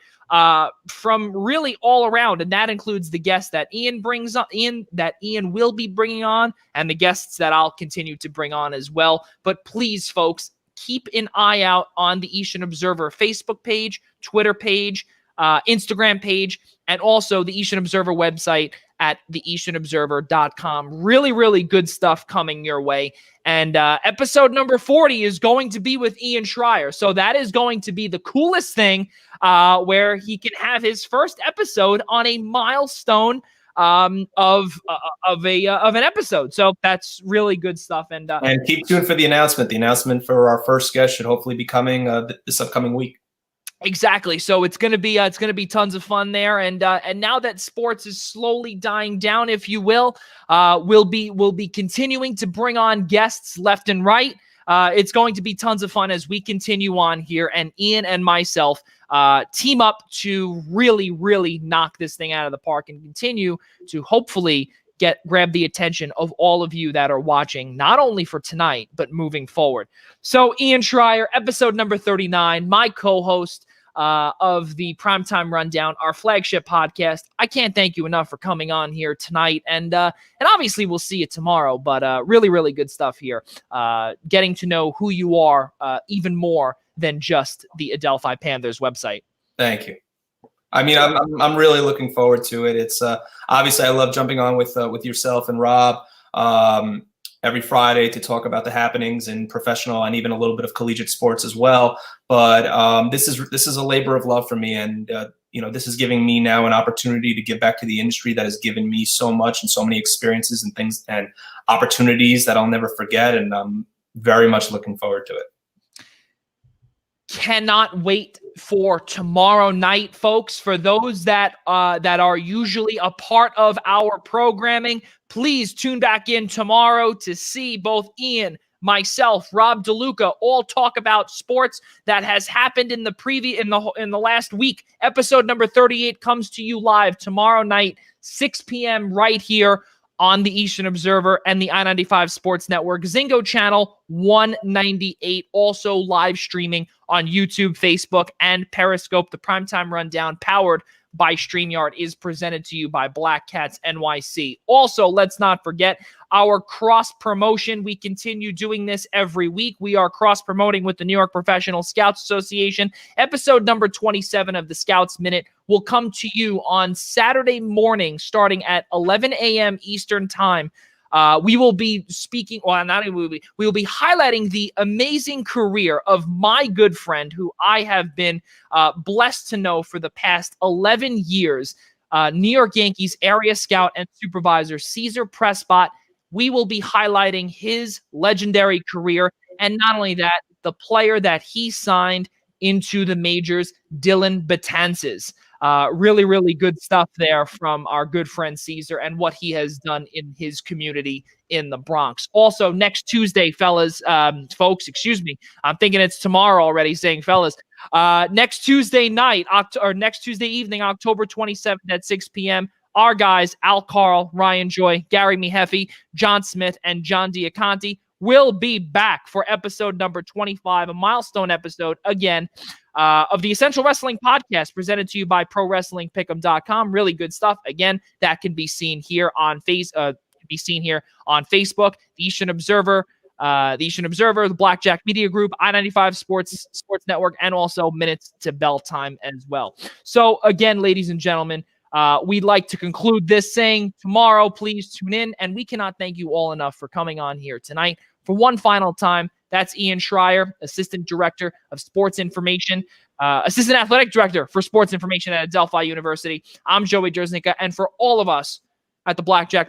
from really all around. And that includes the guests that Ian brings on, that Ian will be bringing on, and the guests that I'll continue to bring on as well. But please, folks, keep an eye out on the Eastern Observer Facebook page, Twitter page, Instagram page, and also the Eastern Observer website at theeasternobserver.com. Really, really good stuff coming your way. And episode number 40 is going to be with Ian Schraier. So that is going to be the coolest thing, where he can have his first episode on a milestone of an episode. So that's really good stuff. And keep tuned for the announcement. The announcement for our first guest should hopefully be coming this upcoming week. Exactly. So it's gonna be tons of fun there, and now that sports is slowly dying down, if you will, we'll be continuing to bring on guests left and right. It's going to be tons of fun as we continue on here, and Ian and myself team up to really, really knock this thing out of the park and continue to hopefully grab the attention of all of you that are watching, not only for tonight, but moving forward. So Ian Schraier, episode number 39, my co-host of the Primetime Rundown, our flagship podcast. I can't thank you enough for coming on here tonight. And obviously we'll see you tomorrow, but really, really good stuff here. Getting to know who you are even more than just the Adelphi Panthers website. Thank you. I mean, I'm really looking forward to it. It's obviously I love jumping on with yourself and Rob every Friday to talk about the happenings in professional and even a little bit of collegiate sports as well. But this is a labor of love for me, and this is giving me now an opportunity to give back to the industry that has given me so much and so many experiences and things and opportunities that I'll never forget. And I'm very much looking forward to it. Cannot wait for tomorrow night, folks. For those that are usually a part of our programming, please tune back in tomorrow to see both Ian, myself, Rob DeLuca all talk about sports that has happened in the last week. Episode number 38 comes to you live tomorrow night, 6 p.m. right here on the Eastern Observer and the I-95 Sports Network, Zingo Channel 198, also live streaming on YouTube, Facebook, and Periscope. The Primetime Rundown, powered by Streamyard, is presented to you by Black Cats NYC. Also, let's not forget our cross-promotion. We continue doing this every week. We are cross-promoting with the New York Professional Scouts Association. Episode number 27 of the Scouts Minute will come to you on Saturday morning starting at 11 a.m. Eastern Time. We will be speaking, we will be highlighting the amazing career of my good friend, who I have been blessed to know for the past 11 years, New York Yankees area scout and supervisor Caesar Prescott. We will be highlighting his legendary career, and not only that, the player that he signed into the majors, Dylan Betances. Really, really good stuff there from our good friend Caesar and what he has done in his community in the Bronx. Also, next Tuesday, folks, excuse me. I'm thinking it's tomorrow already, saying fellas. Next Tuesday night, next Tuesday evening, October 27th at 6 p.m., our guys, Al Carl, Ryan Joy, Gary Miheffi, John Smith, and John Diaconti will be back for episode number 25, a milestone episode, again, of the Essential Wrestling Podcast, presented to you by ProWrestlingPick'em.com. Really good stuff. Again, that can be seen here on Facebook, the Eastern Observer, the Blackjack Media Group, I-95 Sports Network, and also Minutes to Bell Time as well. So again, ladies and gentlemen, we'd like to conclude this saying tomorrow, please tune in, and we cannot thank you all enough for coming on here tonight. for one final time. That's Ian Schraier, Assistant Director of Sports Information, Assistant Athletic Director for Sports Information at Adelphi University. I'm Joey Jarzynka, and for all of us at the Blackjack